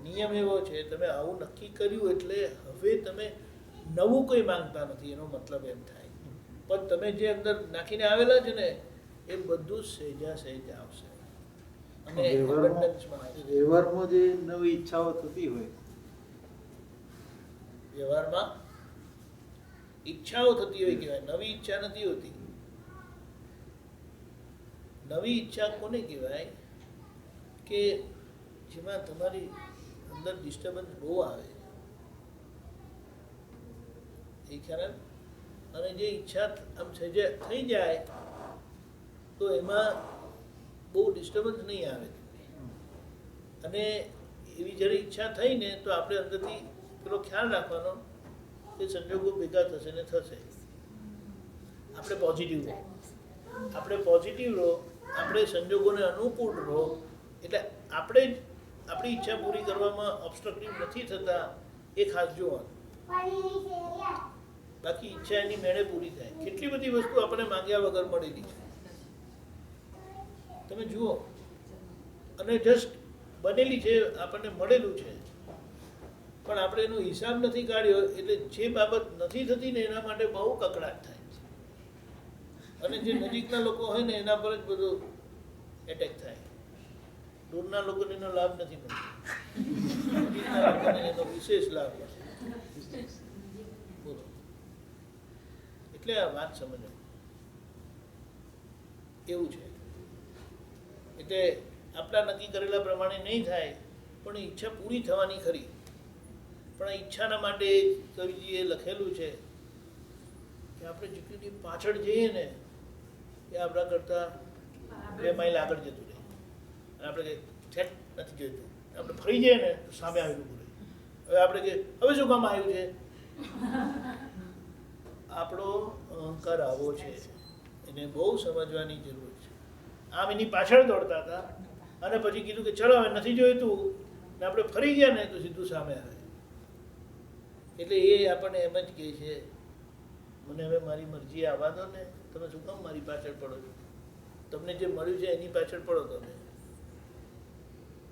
નિયમ એવો છે તમે આવું નક્કી કર્યું એટલે હવે તમે નવું કોઈ માંગતા નથી, એનો મતલબ એમ થાય. પણ તમે જે અંદર નાખીને આવેલા છે ને એ બધું સહેજા સહેજ આવશે. અને વ્યવહારમાં જે નવી ઈચ્છાઓ થતી હોય, વ્યવહારમાં ઈચ્છાઓ થતી હોય કહેવાય, નવી ઈચ્છા નથી હોતી. નવી ઈચ્છા કોને કહેવાય? કે જેમાં તમારી અંદર ડિસ્ટર્બન્સ બહુ આવે એ ખ્યાલ. અને જે ઈચ્છા આમ સહેજે થઈ જાય તો એમાં બહુ ડિસ્ટર્બન્સ નહીં આવે. અને એવી જ્યારે ઈચ્છા થઈ ને તો આપણે અંદરથી પેલો ખ્યાલ રાખવાનો કે સંજોગો ભેગા થશે ને થશે. આપણે પોઝિટિવ રહો, આપણે સંજોગોને અનુકૂળ રહો, એટલે આપણે જ આપણી ઈચ્છા પૂરી કરવામાં ઓબ્સ્ટ્રક્ટિવ નથી થતા એ ખાસ જોવાનું. બાકી ઈચ્છા એની મેળે પૂરી થાય. કેટલી બધી વસ્તુ આપણે માંગ્યા વગર મળેલી છે, તમે જુઓ. અને જસ્ટ બનેલી છે, આપણને મળેલું છે, પણ આપણે એનો હિસાબ નથી કાઢ્યો એટલે જે બાબત નથી થતી ને એના માટે બહુ કકડાટ થાય છે. અને જે નજીકના લોકો હોય ને એના પર જ બધો એટેક થાય. દૂરના લોકોને એનો લાભ નથી મળતો, નજીકના લોકોને એનો વિશેષ લાભ મળે. બોલો. એટલે આ વાત સમજો એવું છે. એટલે આપણા નક્કી કરેલા પ્રમાણે નહીં થાય, પણ ઈચ્છા પૂરી થવાની ખરી. પણ આ ઈચ્છાના માટે કવિજીએ લખેલું છે કે આપણે જેટલી પાછળ જઈએ ને એ આપણા કરતાં 2 માઇલ આગળ જતું રહે. અને આપણે સેટ નથી જોઈતું, આપણે ફરી જઈએ ને તો સામે આવેલું બોલે. હવે આપણે કે હવે શું કામ આવ્યું છે? આપણો અહંકાર આવો છે, એને બહુ સમજવાની જરૂર છે. આમ એની પાછળ દોડતા હતા અને પછી કીધું કે ચલો હવે નથી જોઈતું ને આપણે ફરી ગયા ને તો સીધું સામે આવે. એટલે એ આપણને એમ જ કહે છે મને હવે મારી મરજી આવવા દો ને, તમે શું કામ મારી પાછળ પડો છો? તમને જે મળ્યું છે એની પાછળ પડો.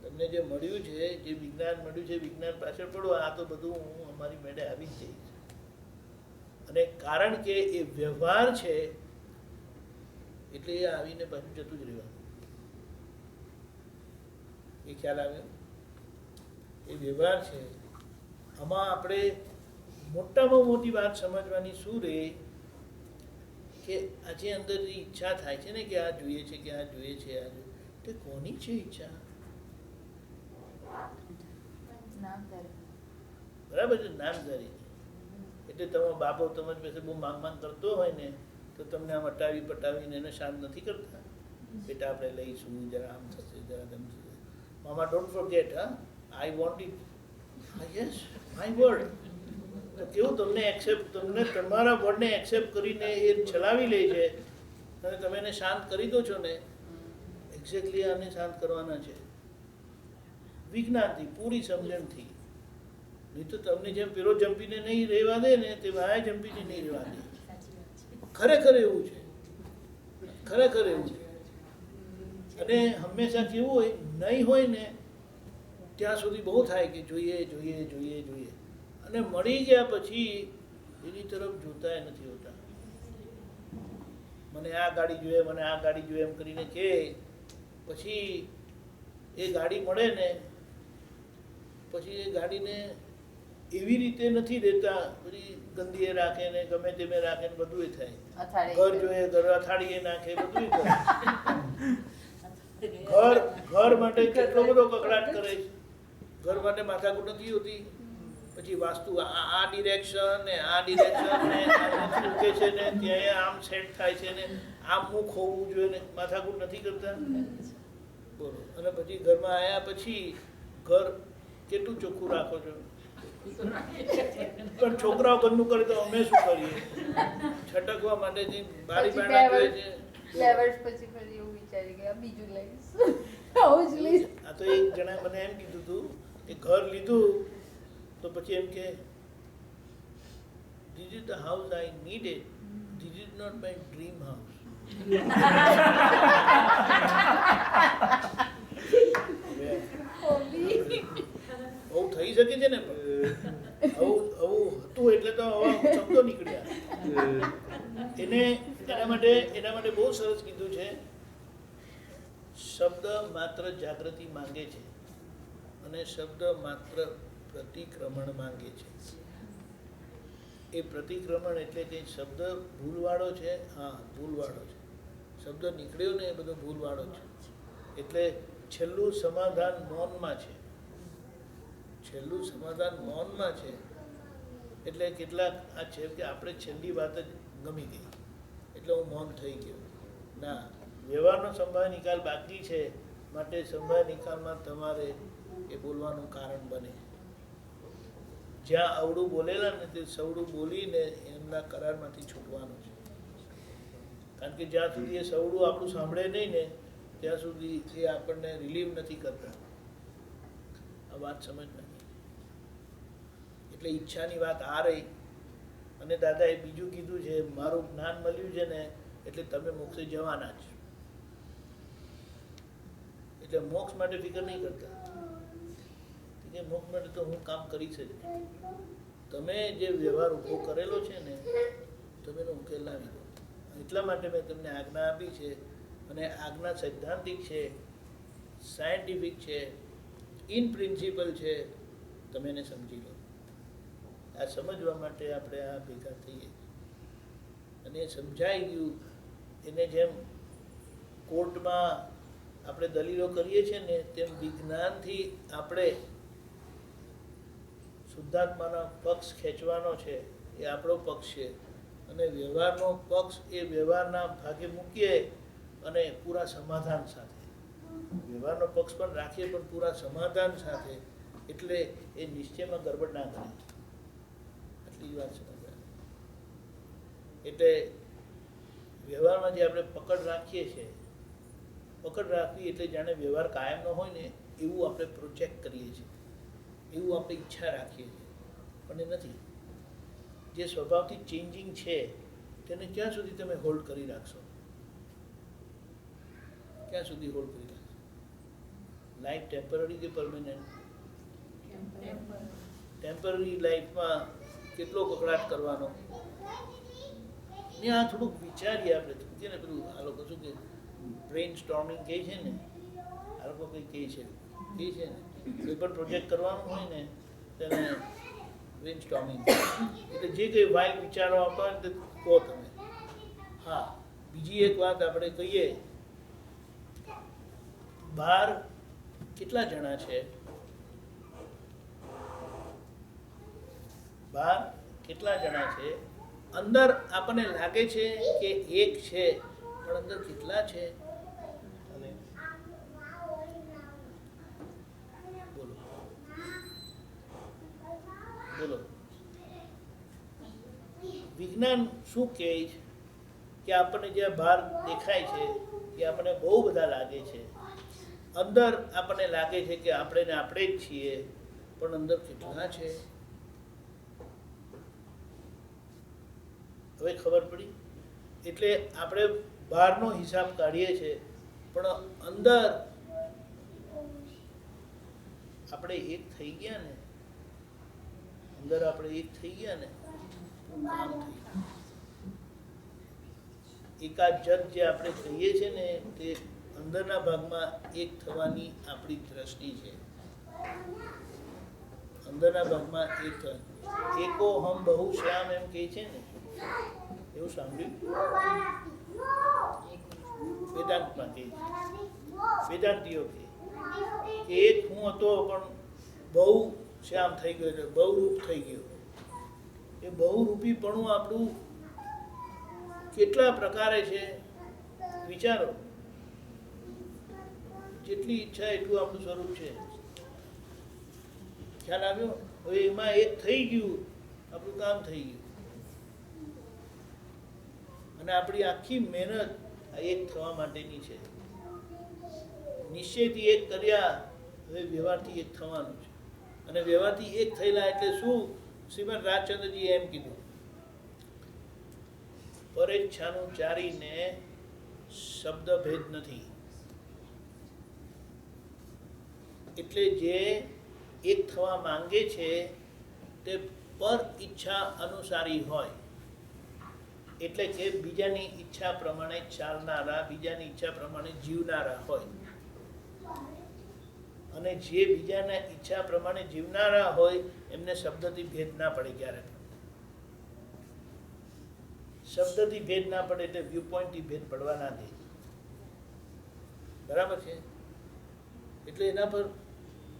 તમને જે મળ્યું છે, જે વિજ્ઞાન મળ્યું છે વિજ્ઞાન પાછળ પડો. આ તો બધું હું અમારી મેળે આવી જ જઈશ. અને કારણ કે એ વ્યવહાર છે એટલે એ આવીને પાછું જતું જ રહેવાનું. એ ખ્યાલ આવ્યો? એ વ્યવહાર છે. આમાં આપણે મોટામાં મોટી વાત સમજવાની શું રહે કે આજે અંદર જે ઈચ્છા થાય છે ને કે આ જોઈએ છે, કે આ જોઈએ છે, આ જોઈએ, તે કોની છે ઈચ્છા? બરાબર છે, નામધારી. એટલે તમારો બાપો તમારી પાસે બહુ માંગ કરતો હોય ને તો તમને આમ પટાવીને એને શાંત નથી કરતા. બેટા આપણે લઈશું, જરા આમ થશે, જરા તેમ થશે. મામા don't forget, I want it. Yes, my word. તો કેવું તમને તમારા વર્ડને એક્સેપ્ટ કરીને એ ચલાવી લે છે અને તમે એને શાંત કરી દો છો ને. એક્ઝેક્ટલી આને શાંત કરવાના છે વિજ્ઞાનથી, પૂરી સમજણથી. નહીં તો તમને જેમ પેલો જંપીને નહીં રહેવા દે ને તે આ જંપીને નહીં રહેવા દે. ખરેખર એવું છે, ખરેખર એવું છે. અને હંમેશા કેવું હોય, નહીં હોય ને ત્યાં સુધી બહુ થાય કે જોઈએ જોઈએ જોઈએ જોઈએ, અને મળી ગયા પછી એની તરફ જોતા નથી હોતા. મને આ ગાડી જોઈએ, મને આ ગાડી જોઈએ એમ કરીને કે પછી એ ગાડી મળે ને પછી એ ગાડીને એવી રીતે નથી દેતા, બધી ગંદીએ રાખે ને ગમે તેમે રાખે ને બધું થાય. ઘર જોઈએ, ઘર અથાડીએ નાખે, બધું કરે. ઘર માટે કેટલો બધો કકડાટ કરે છે. ઘર માટે માથાકૂટ નથી હોતી. પછી વાસ્તુ આ ડિરેક્શન ને આ ડિરેક્શન ને મૂકે છે ને ત્યાં આમ સેટ થાય છે ને આમ મુખ હોવું જોઈએ ને માથાકૂટ નથી કરતા. બોલો. અને પછી ઘરમાં આવ્યા પછી ઘર કેટલું ચોખ્ખું રાખો છો? પણ છોકરાઓ ગંદુ કરે તો અમે શું કરીએ? છટકવા માટે જે બારી બારણા જોઈએ છે. પછી ફરી એવું વિચારી ગયા બીજું લઈશ, આવું જ લઈશ. આ તો એક જણા મને એમ કીધું હતું કે ઘર લીધું તો પછી એમ કે this is the house I needed, this is not my dream house. આવું થઈ શકે છે ને, આવું હતું એટલે તો આવા શબ્દો નીકળ્યા. એના માટે બહુ સરસ કીધું છે, શબ્દ માત્ર જાગૃતિ માંગે છે અને શબ્દ માત્ર પ્રતિક્રમણ માંગે છે. એ પ્રતિક્રમણ એટલે કે શબ્દ ભૂલવાળો છે. હા, ભૂલવાળો છે. શબ્દ નીકળ્યો ને એ બધો ભૂલવાળો છે. એટલે છેલ્લું સમાધાન મૌનમાં છે. છેલ્લું સમાધાન મૌનમાં છે. એટલે કેટલાક આ છે કે આપણે છેલ્લી વાત જ ગમી ગઈ એટલે હું મૌન થઈ ગયો. ના, વ્યવહારનો સંભાવ્ય નિકાલ બાકી છે, માટે સંભાવ્ય નિકાલમાં તમારે એ બોલવાનું કારણ બને. જ્યાં અવળું બોલેલા ને તે સવડું બોલીને એમના કરારમાંથી છૂટવાનું છે. કારણ કે જ્યાં સુધી એ સવડું આપણું સાંભળે નહીં ને ત્યાં સુધી એ આપણને રિલીવ નથી કરતા. આ વાત સમજ નથી. એટલે ઈચ્છાની વાત આ રહી. અને દાદાએ બીજું કીધું છે, મારું જ્ઞાન મળ્યું છે ને એટલે તમે મોક્ષે જવાના જ. એટલે મોક્ષ માટે ફિકર નહીં કરતા કે મોક્ષ માટે તો હું કામ કરીશ જ. તમે જે વ્યવહાર ઊભો કરેલો છે ને તમે એનો ઉકેલ લાવી દો. એટલા માટે મેં તમને આજ્ઞા આપી છે. અને આજ્ઞા સૈદ્ધાંતિક છે, સાયન્ટિફિક છે, ઇન પ્રિન્સિપલ છે. તમે એને સમજી લો. આ સમજવા માટે આપણે આ ભેગા થઈએ. અને એ સમજાઈ ગયું. એને જેમ કોર્ટમાં આપણે દલીલો કરીએ છીએ ને તેમ વિજ્ઞાનથી આપણે શુદ્ધાત્માના પક્ષ ખેંચવાનો છે. એ આપણો પક્ષ છે. અને વ્યવહારનો પક્ષ એ વ્યવહારના ભાગે મૂકીએ અને પૂરા સમાધાન સાથે. વ્યવહારનો પક્ષ પણ રાખીએ પણ પૂરા સમાધાન સાથે. એટલે એ નિશ્ચયમાં ગરબડ ના કરે. આટલી વાત સમજવાની. એટલે વ્યવહારમાં જે આપણે પકડ રાખીએ છીએ, પકડ રાખવી એટલે જાણે વ્યવહાર કાયમનો હોય ને એવું આપણે પ્રોજેક્ટ કરીએ છીએ, એવું આપણે ઈચ્છા રાખીએ છીએ. પણ એ નથી. જે સ્વભાવથી ચેન્જિંગ છે તેને ક્યાં સુધી તમે હોલ્ડ કરી રાખશો? ક્યાં સુધી હોલ્ડ કરી રાખશો? લાઈફ ટેમ્પરરી કે પરમેનન્ટ? ટેમ્પરરી લાઈફમાં કેટલો કકડાટ કરવાનો ને આ થોડુંક વિચારીએ આપણે. સમજીએ ને પેલું આ લોકો શું કે બ્રેઇન સ્ટોર્મિંગ કહે છે ને, આ લોકો કંઈ કહે છે ને કોઈ પણ પ્રોજેક્ટ કરવાનું હોય ને તેને બ્રેઇન સ્ટોર્મિંગ. એટલે જે કંઈ વાઇલ્ડ વિચારો આવતા હોય ને તે કહો તમે. હા, બીજી એક વાત આપણે કહીએ, બહાર કેટલા જણા છે બહાર કેટલા જણા છે, અંદર આપણને લાગે છે કે એક છે, પણ અંદર કેટલા છે? અને બોલો બોલો, વિજ્ઞાન શું કહે છે કે આપણને જે બહાર દેખાય છે એ આપણને બહુ બધા લાગે છે, અંદર આપણને લાગે છે કે આપણે ને આપણે જ છીએ, પણ અંદર કેટલા છે? હવે ખબર પડી? એટલે આપણે બહારનો હિસાબ કાઢીએ છીએ, પણ અંદર આપણે એક થઈ ગયા ને, અંદર આપણે એક થઈ ગયા ને, કામ થઈ ગયું. એકાદ જગ જે આપણે કહીએ છીએ ને, તે અંદરના ભાગમાં એક થવાની આપણી દ્રષ્ટિ છે. અંદરના ભાગમાં એક એકો હમ બહુ શ્યામ એમ કહે છે ને, એવું સાંભળ્યું? વેદાંતમાં કહે છે, વેદાંતિઓ કહે કે એક હું હતો પણ બહુ શ્યામ થઈ ગયો છે, બહુ રૂપ થઈ ગયો. એ બહુરૂપીપણું આપણું કેટલા પ્રકારે છે વિચારો. જેટલી ઈચ્છા એટલું આપણું સ્વરૂપ છે. ખ્યાલ આવ્યો? હવે એમાં એક થઈ ગયું, આપણું કામ થઈ ગયું. અને આપણી આખી મહેનત આ એક થવા માટેની છે. નિશ્ચયથી એક કર્યા, હવે વ્યવહારથી એક થવાનું છે. અને વ્યવહારથી એક થયેલા એટલે શું? શ્રીમદ રાજચંદ્રજીએ એમ કીધું, પરેચ્છાનું ચારીને શબ્દ ભેદ નથી. એટલે જે એક થવા માંગે છે તે પર ઈચ્છા અનુસારી હોય, એટલે કે બીજાની ઈચ્છા પ્રમાણે ચાલનારા, બીજાની ઈચ્છા પ્રમાણે જીવનારા હોય. અને જે બીજાના ઈચ્છા પ્રમાણે જીવનારા હોય એમને શબ્દથી ભેદ ના પડે. ક્યારે શબ્દથી ભેદ ના પડે એટલે વ્યૂ પોઈન્ટથી ભેદ પડવા ના દે. બરાબર છે? એટલે એના પર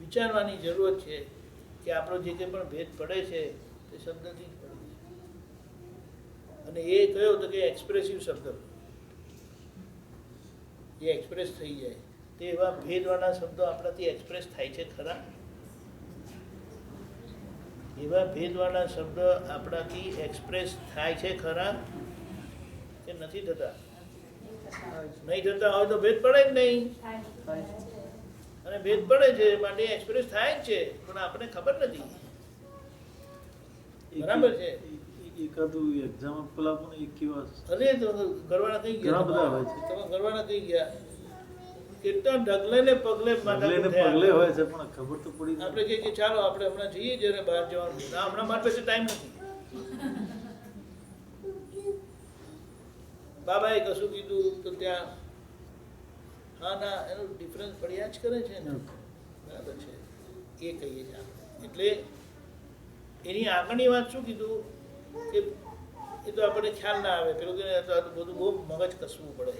વિચારવાની જરૂરત છે કે આપણો જે કંઈ પણ ભેદ પડે છે તે શબ્દથી જ પડે છે. અને એ કયો તો કે એક્સપ્રેસિવ શબ્દ, એ એક્સપ્રેસ થઈ જાય. તે એવા ભેદવાળા શબ્દો આપણાથી એક્સપ્રેસ થાય છે ખરા? એવા ભેદવાળા શબ્દ આપણાથી એક્સપ્રેસ થાય છે ખરા કે નથી થતા? નહીં થતા હોય તો ભેદ પડે જ નહીં. અને ભેદ પડે છે માટે એક્સપ્રેસ થાય જ છે, પણ આપણે ખબર નથી. બરાબર છે? એકાદું એક્ઝામ્પલ આપો ને. એક કેવા અરે તો ઘરવાળા કઈ ગયા, ઘણા બધા હોય છે. તમે ઘરવાળા કઈ ગયા, કેટલા ઢગલે ને પગલે પગલે હોય છે, પણ ખબર તો પડી. આપણે કહીએ કે ચાલો આપણે હમણાં જઈએ જ્યારે બહાર જવાનું. ના, હમણાં મારી પાસે ટાઈમ નથી. બાબાએ કશું કીધું તો ત્યાં હા ના એનો ડિફરન્સ પડ્યા જ કરે છે ને. બરાબર છે? એ કહીએ છીએ આપણે. એટલે એની આગળની વાત શું કીધું કે એ તો આપણને ખ્યાલ ના આવે, પેલું કે બધું બહુ મગજ કસવું પડે.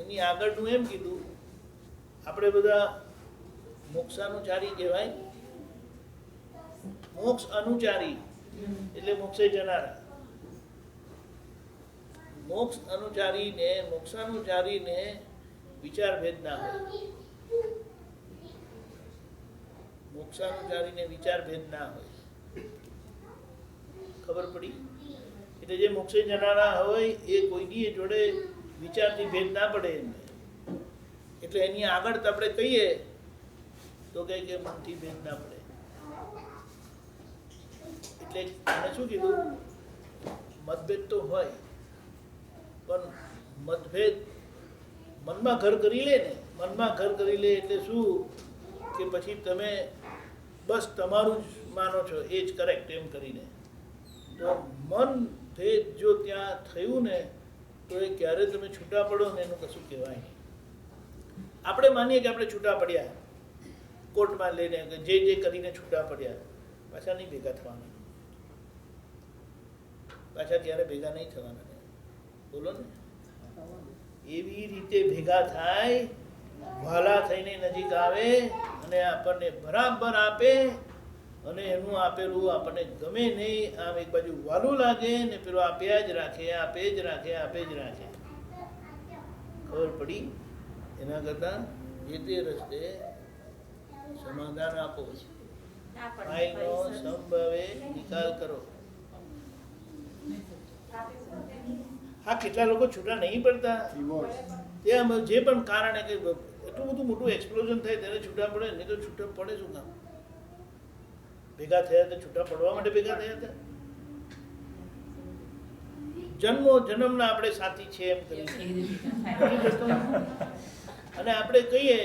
એની આગળનું એમ કીધું, આપણે બધા મોક્ષાનુચારી કહેવાય. મોક્ષ અનુચારી એટલે મોક્ષે જનારા. મોક્ષાનુચારીને વિચાર ભેદ ના હોય. મોક્ષાનુચારીને વિચાર ભેદ ના હોય. ખબર પડી? એટલે જે મોક્ષે જનારા હોય એ કોઈની જોડે વિચારથી ભેદ ના પડે એમને. એટલે એની આગળ આપણે કહીએ તો કે મનથી ભેદ ના પડે. એટલે એને શું કીધું? મતભેદ તો હોય, પણ મતભેદ મનમાં ઘર કરી લે ને. મનમાં ઘર કરી લે એટલે શું કે પછી તમે બસ તમારું જ માનો છો, એ જ કરેક્ટ એમ કરીને. તો મન ભેદ જો ત્યાં થયું ને તો એ ક્યારે તમે છૂટા પડો ને એનું કશું કહેવાય નહીં. આપણે માનીએ કે આપણે છૂટા પડ્યા, કોર્ટમાં લઈને જે કરીને છૂટા પડ્યા, પાછા નહીં ભેગા થવાના. પાછા ત્યારે ભેગા નહીં થવાના. બોલો ને? એવી રીતે ભેગા થાય, વાલા થઈને નજીક આવે અને આપણને બરાબર આપે અને એનું આપેલું આપણને ગમે નહીં, આમ એક બાજુ વાલું લાગે ને પેલું આપ્યા જ રાખે, આપે જ રાખે, આપે જ રાખે. ખબર પડી? એના કરતાં જે તે રસ્તે સમાધાન આપો, ફાઇલનો સંભાવે નિકાલ કરો. હા, કેટલા લોકો છૂટા નહીં પડતા. ડિવોર્સ. ત્યાં જે પણ કારણે કે એટલું બધું મોટું એક્સપ્લોઝન થાય ત્યારે છૂટા પડે, નહીં તો છૂટા પડે શું કામ? ભેગા થયા તો છૂટા પડવા માટે ભેગા થયા હતા. જન્મના આપણે સાથી છે એમ કરી. અને આપણે કહીએ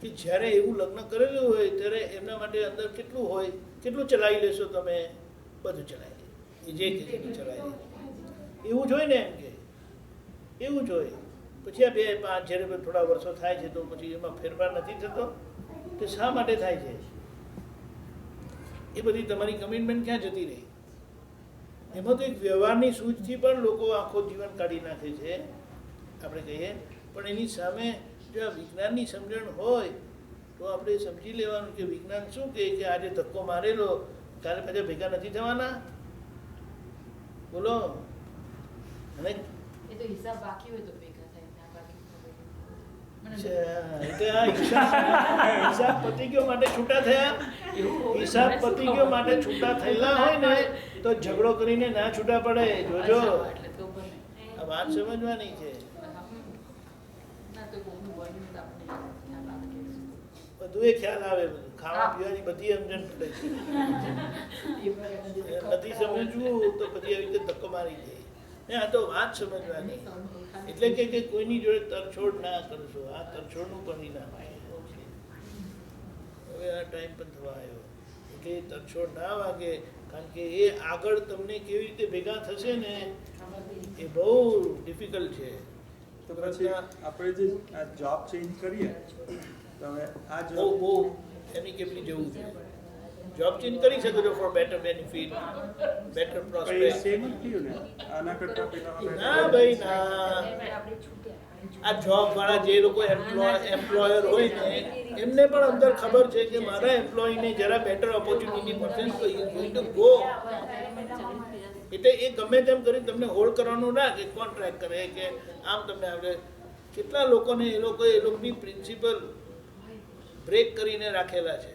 કે જ્યારે એવું લગ્ન કરેલું હોય ત્યારે એમના માટે અંદર કેટલું હોય, કેટલું ચલાવી લેશો તમે? બધું ચલાવી લે, એ જે કે ચલાવી લે. એવું જ હોય ને, એમ કે એવું જ હોય. પછી આ 2-5 જ્યારે થોડા વર્ષો થાય છે તો પછી એમાં ફેરફાર નથી થતો કે શા માટે થાય છે? એ બધી તમારી કમિટમેન્ટ ક્યાં જતી રહી? એમાં તો એક વ્યવહારની સૂઝથી પણ લોકો આખો જીવન કાઢી નાખે છે, આપણે કહીએ. પણ એની સામે જો આ વિજ્ઞાનની સમજણ હોય તો આપણે સમજી લેવાનું કે વિજ્ઞાન શું કહે કે આજે ધક્કો મારેલો કાલે પાછા ભેગા નથી થવાના. બોલો. અને એ તો હિસાબ બાકી હોય તો ભેગા થાય, ના બાકી હિસાબ પતી ગયો માટે છૂટા થયા. હિસાબ પતી ગયો માટે છૂટા થયેલા હોય ને તો ઝઘડો કરીને ના છૂટા પડે. જોજો, આ વાત સમજવાની છે. બધું એ ખ્યાલ આવે, ખાવા પીવાની બધી સમજણ પડે છે. નથી સમજવું તો પછી આવી રીતે ધક્કો મારી જાય. આ તો વાત સમજવાની. એટલે કે કોઈની જોડે તરછોડ ના કરશો. આ તરછોડનું પરિણામ આવે. હવે આ ટાઈમ પણ થવા આવ્યો એટલે તરછોડ ના વાગે, કારણ કે એ આગળ તમને કેવી રીતે ભેગા થશે ને એ બહુ ડિફિકલ્ટ છે. તો પછી આપણે જે આ જોબ ચેન્જ કરીએ તો હવે આ બહુ જોબ બહુ એમિકેબલી જવું છે. જોબ ચેન્જ કરી શકો છો for better benefit, better prospect. Same જ થયું ને આના કરતાં પેલા ના ભાઈ ના. આ જોબ વાળા જે લોકો એમ્પ્લોયર હોય ને એમને પણ અંદર ખબર છે કે મારા એમ્પ્લોયીને જરા બેટર ઓપોર્ચ્યુનિટી મળશે તો યુ ગોઈંગ ટુ ગો. એટલે એ ગમે તેમ કરી તમને હોલ્ડ કરવાનું ના કે કોન્ટ્રાક્ટ કરે કે આમ તમને આપણે. કેટલા લોકોને એ લોકોની પ્રિન્સિપલ બ્રેક કરીને રાખેલા છે.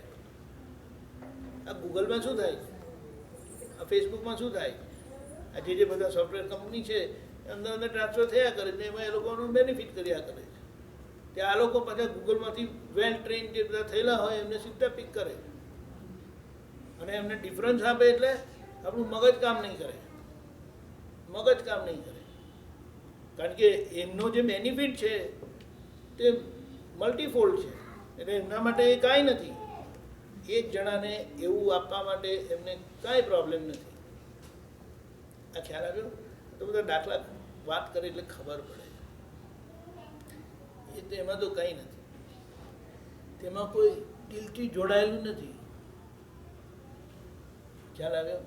આ ગૂગલમાં શું થાય, આ ફેસબુકમાં શું થાય, આ જે બધા સોફ્ટવેર કંપની છે અંદર અંદર ટ્રાન્સફર થયા કરે છે, એમાં એ લોકોનું બેનિફિટ કર્યા કરે છે. ત્યાં આ લોકો પાછા ગૂગલમાંથી વેલ ટ્રેન જે બધા થયેલા હોય એમને સીધા પિક કરે અને એમને ડિફરન્સ આપે એટલે આપણું મગજ કામ નહીં કરે. મગજ કામ નહીં કરે કારણ કે એમનો જે બેનિફિટ છે તે મલ્ટીફોલ્ડ છે. એટલે એમના માટે એ કાંઈ નથી. એક જણાને એવું આપવા માટે એમને કાંઈ પ્રોબ્લેમ નથી. આ ખ્યાલ આવ્યો? તો બધા દાખલા વાત કરે એટલે ખબર પડે. એ તેમાં તો કંઈ નથી, તેમાં કોઈ દિલથી જોડાયેલું નથી. ખ્યાલ આવ્યો?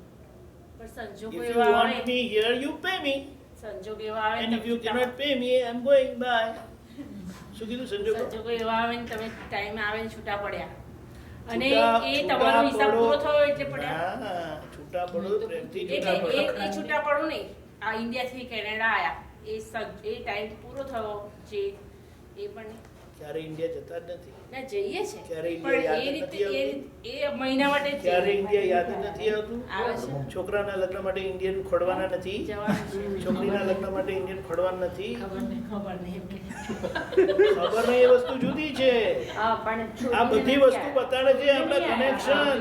પણ સંજોગો If you એવા want આવે, me here, you pay me. સંજોગો એવા આવે And ને if you તમે cannot pay me, I'm going. Bye. શું કીધું સંજોગો? સંજોગો એવા આવે ને તમે ટાઈમે આવે ને છૂટા પડ્યા અને છૂટા- એ છૂટા તમારો હિસાબ પડો. પૂરો થયો એટલે પડ્યા. ના, છૂટા પડો પ્રેમથી એટલે છૂટા પડો. એ છૂટા પડું નહીં. આ ઇન્ડિયાથી કેનેડા આયા એ ટાઈમ પૂરો થયો જે એ પણ નહીં. ક્યારે ઇન્ડિયા જતા જ નથી. ના જઈએ છે ક્યારે પણ ઇન્ડિયા એ યાદ રીતે નથી એ મહિના માટે જ ક્યારે જઈએ. ઇન્ડિયા યાદ જ નથી આવતું. આવે છે. છોકરાના લગ્ન માટે ઇન્ડિયન ખોડવાના નથી. જવાનું છે. છોકરીના લગ્ન માટે ઇન્ડિયન ખોડવાના નથી. ખબર નહીં એમ કે. ખબર નહીં, એ વસ્તુ જુદી છે. હા પણ આ બધી વસ્તુ બતાડે છે આપણા કનેક્શન.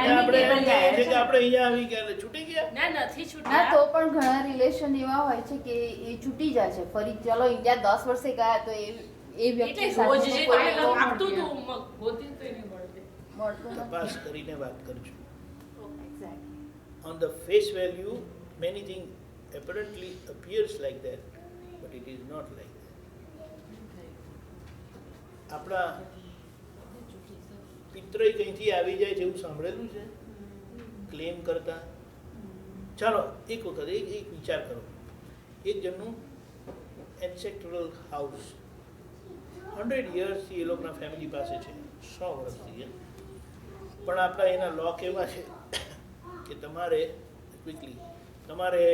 આપણે એમ કહીએ છીએ કે આપણે અહીંયા આવી ગયા એટલે છૂટી ગયા. ના નથી હા છૂટ્યા. તો પણ ઘણા રિલેશન એવા હોય છે કે એ છૂટી જાય છે ફરી. ચલો ઇન્ડિયા 10 વર્ષે ગયા તો એ વ્યક્તિ એટલે સાથે રોજ જે કોઈ તમને એવો આપતું મળતું હતું હોતી તો નહીં મળતી. નથી. તપાસ કરીને વાત કરજો. Exactly. On the face value, many things apparently appears like that, but it is not like that. આપણા પિતૃય કંઈથી આવી જાય છે એવું સાંભળેલું છે ક્લેમ કરતા. ચાલો એક વખત એક વિચાર કરો. એક જણનું એન્સેસ્ટ્રલ હાઉસ 100 yearsથી એ લોકોના ફેમિલી પાસે છે, 100 વર્ષથી. પણ આપણા એના લોક એવા છે કે તમારે ક્વિકલી તમારે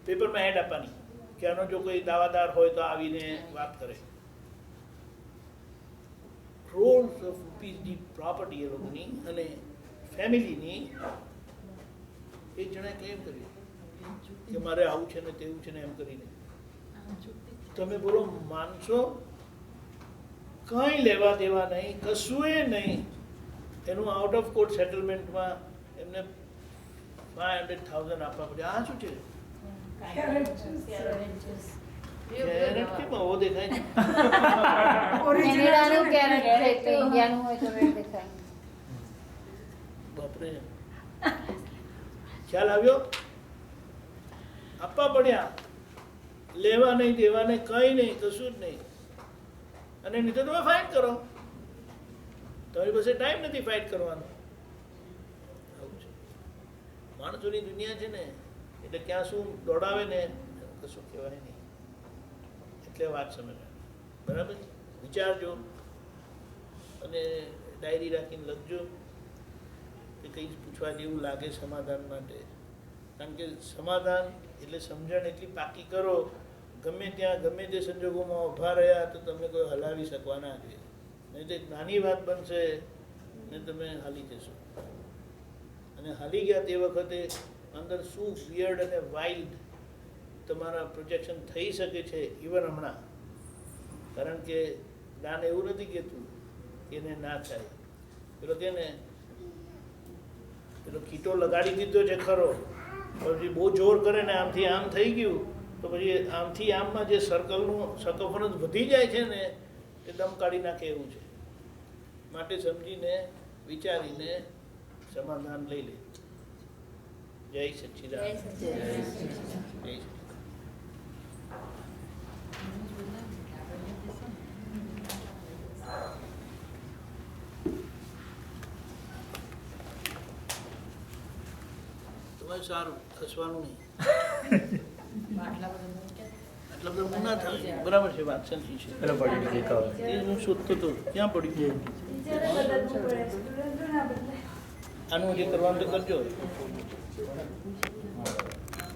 પેપરમાં એડ આપવાની કે આનો જો કોઈ દાવાદાર હોય તો આવીને વાત કરે. ક્રોર્સ ઓફ રૂપીઝની પ્રોપર્ટી એ લોકોની અને ફેમિલીની. એક જણાએ ક્લેમ કર્યું કે મારે આવું છે ને તેવું છે ને એમ કરીને. તમે બોલો માનશો? કંઈ લેવા દેવા નહીં, કશુંય નહીં. એનું આઉટ ઓફ કોર્ટ સેટલમેન્ટમાં એમને 500,000 આપવા પડે. આ શું છે? કેરેટ કેમ આવો દેખાય છે? કેનેડાનું કેરેટ છે તો ઇન્ડિયાનું હોય તો રેટ દેખાય. બાપરે, ખ્યાલ આવ્યો? આપવા પડ્યા, લેવા નહીં દેવા નહીં, કંઈ નહીં, કશું જ નહીં. અને નહીં તો તમે ફાઇટ કરો. તમારી પાસે ટાઈમ નથી ફાઇટ કરવાનો. આવું છે માણસોની દુનિયા છે ને, એટલે ક્યાં શું દોડાવે ને કશું કહેવાય નહીં. એટલે વાત સમજવા બરાબર. વિચારજો અને ડાયરી રાખીને લખજો કે કંઈ પૂછવા જેવું લાગે સમાધાન માટે. કારણ કે સમાધાન એટલે સમજણ એટલી પાકી કરો, ગમે ત્યાં ગમે તે સંજોગોમાં ઊભા રહ્યા તો તમે કોઈ હલાવી શકવાના છે. નહીં તો એક નાની વાત બનશે ને તમે હાલી જશો. અને હાલી ગયા તે વખતે અંદર શું વિયર્ડ અને વાઇલ્ડ તમારા પ્રોજેક્શન થઈ શકે છે ઇવન હમણાં. કારણ કે જ્ઞાન એવું નથી કહેતું કે એને ના થાય. પેલો કે ને પેલો કીટો લગાડી દીધો છે ખરો, પછી બહુ જોર કરે ને આમથી આમ થઈ ગયું તો પછી આમથી આમમાં જે સર્કલનું સર્કમફરન્સ વધી જાય છે ને એ દમ કાઢી નાખે એવું છે. માટે સમજીને વિચારીને સમાધાન લઈ લે. જય સચ્ચિદાનંદ. જય સચ્ચિદાનંદ. તમારે સારું ખસવાનું નહીં. આટલા બધા ના થાય. બરાબર છે, વાત સાચી છે. એ હું શોધતો હતો ક્યાં પડ્યું. આનું જે કરવાનું તો કરજો.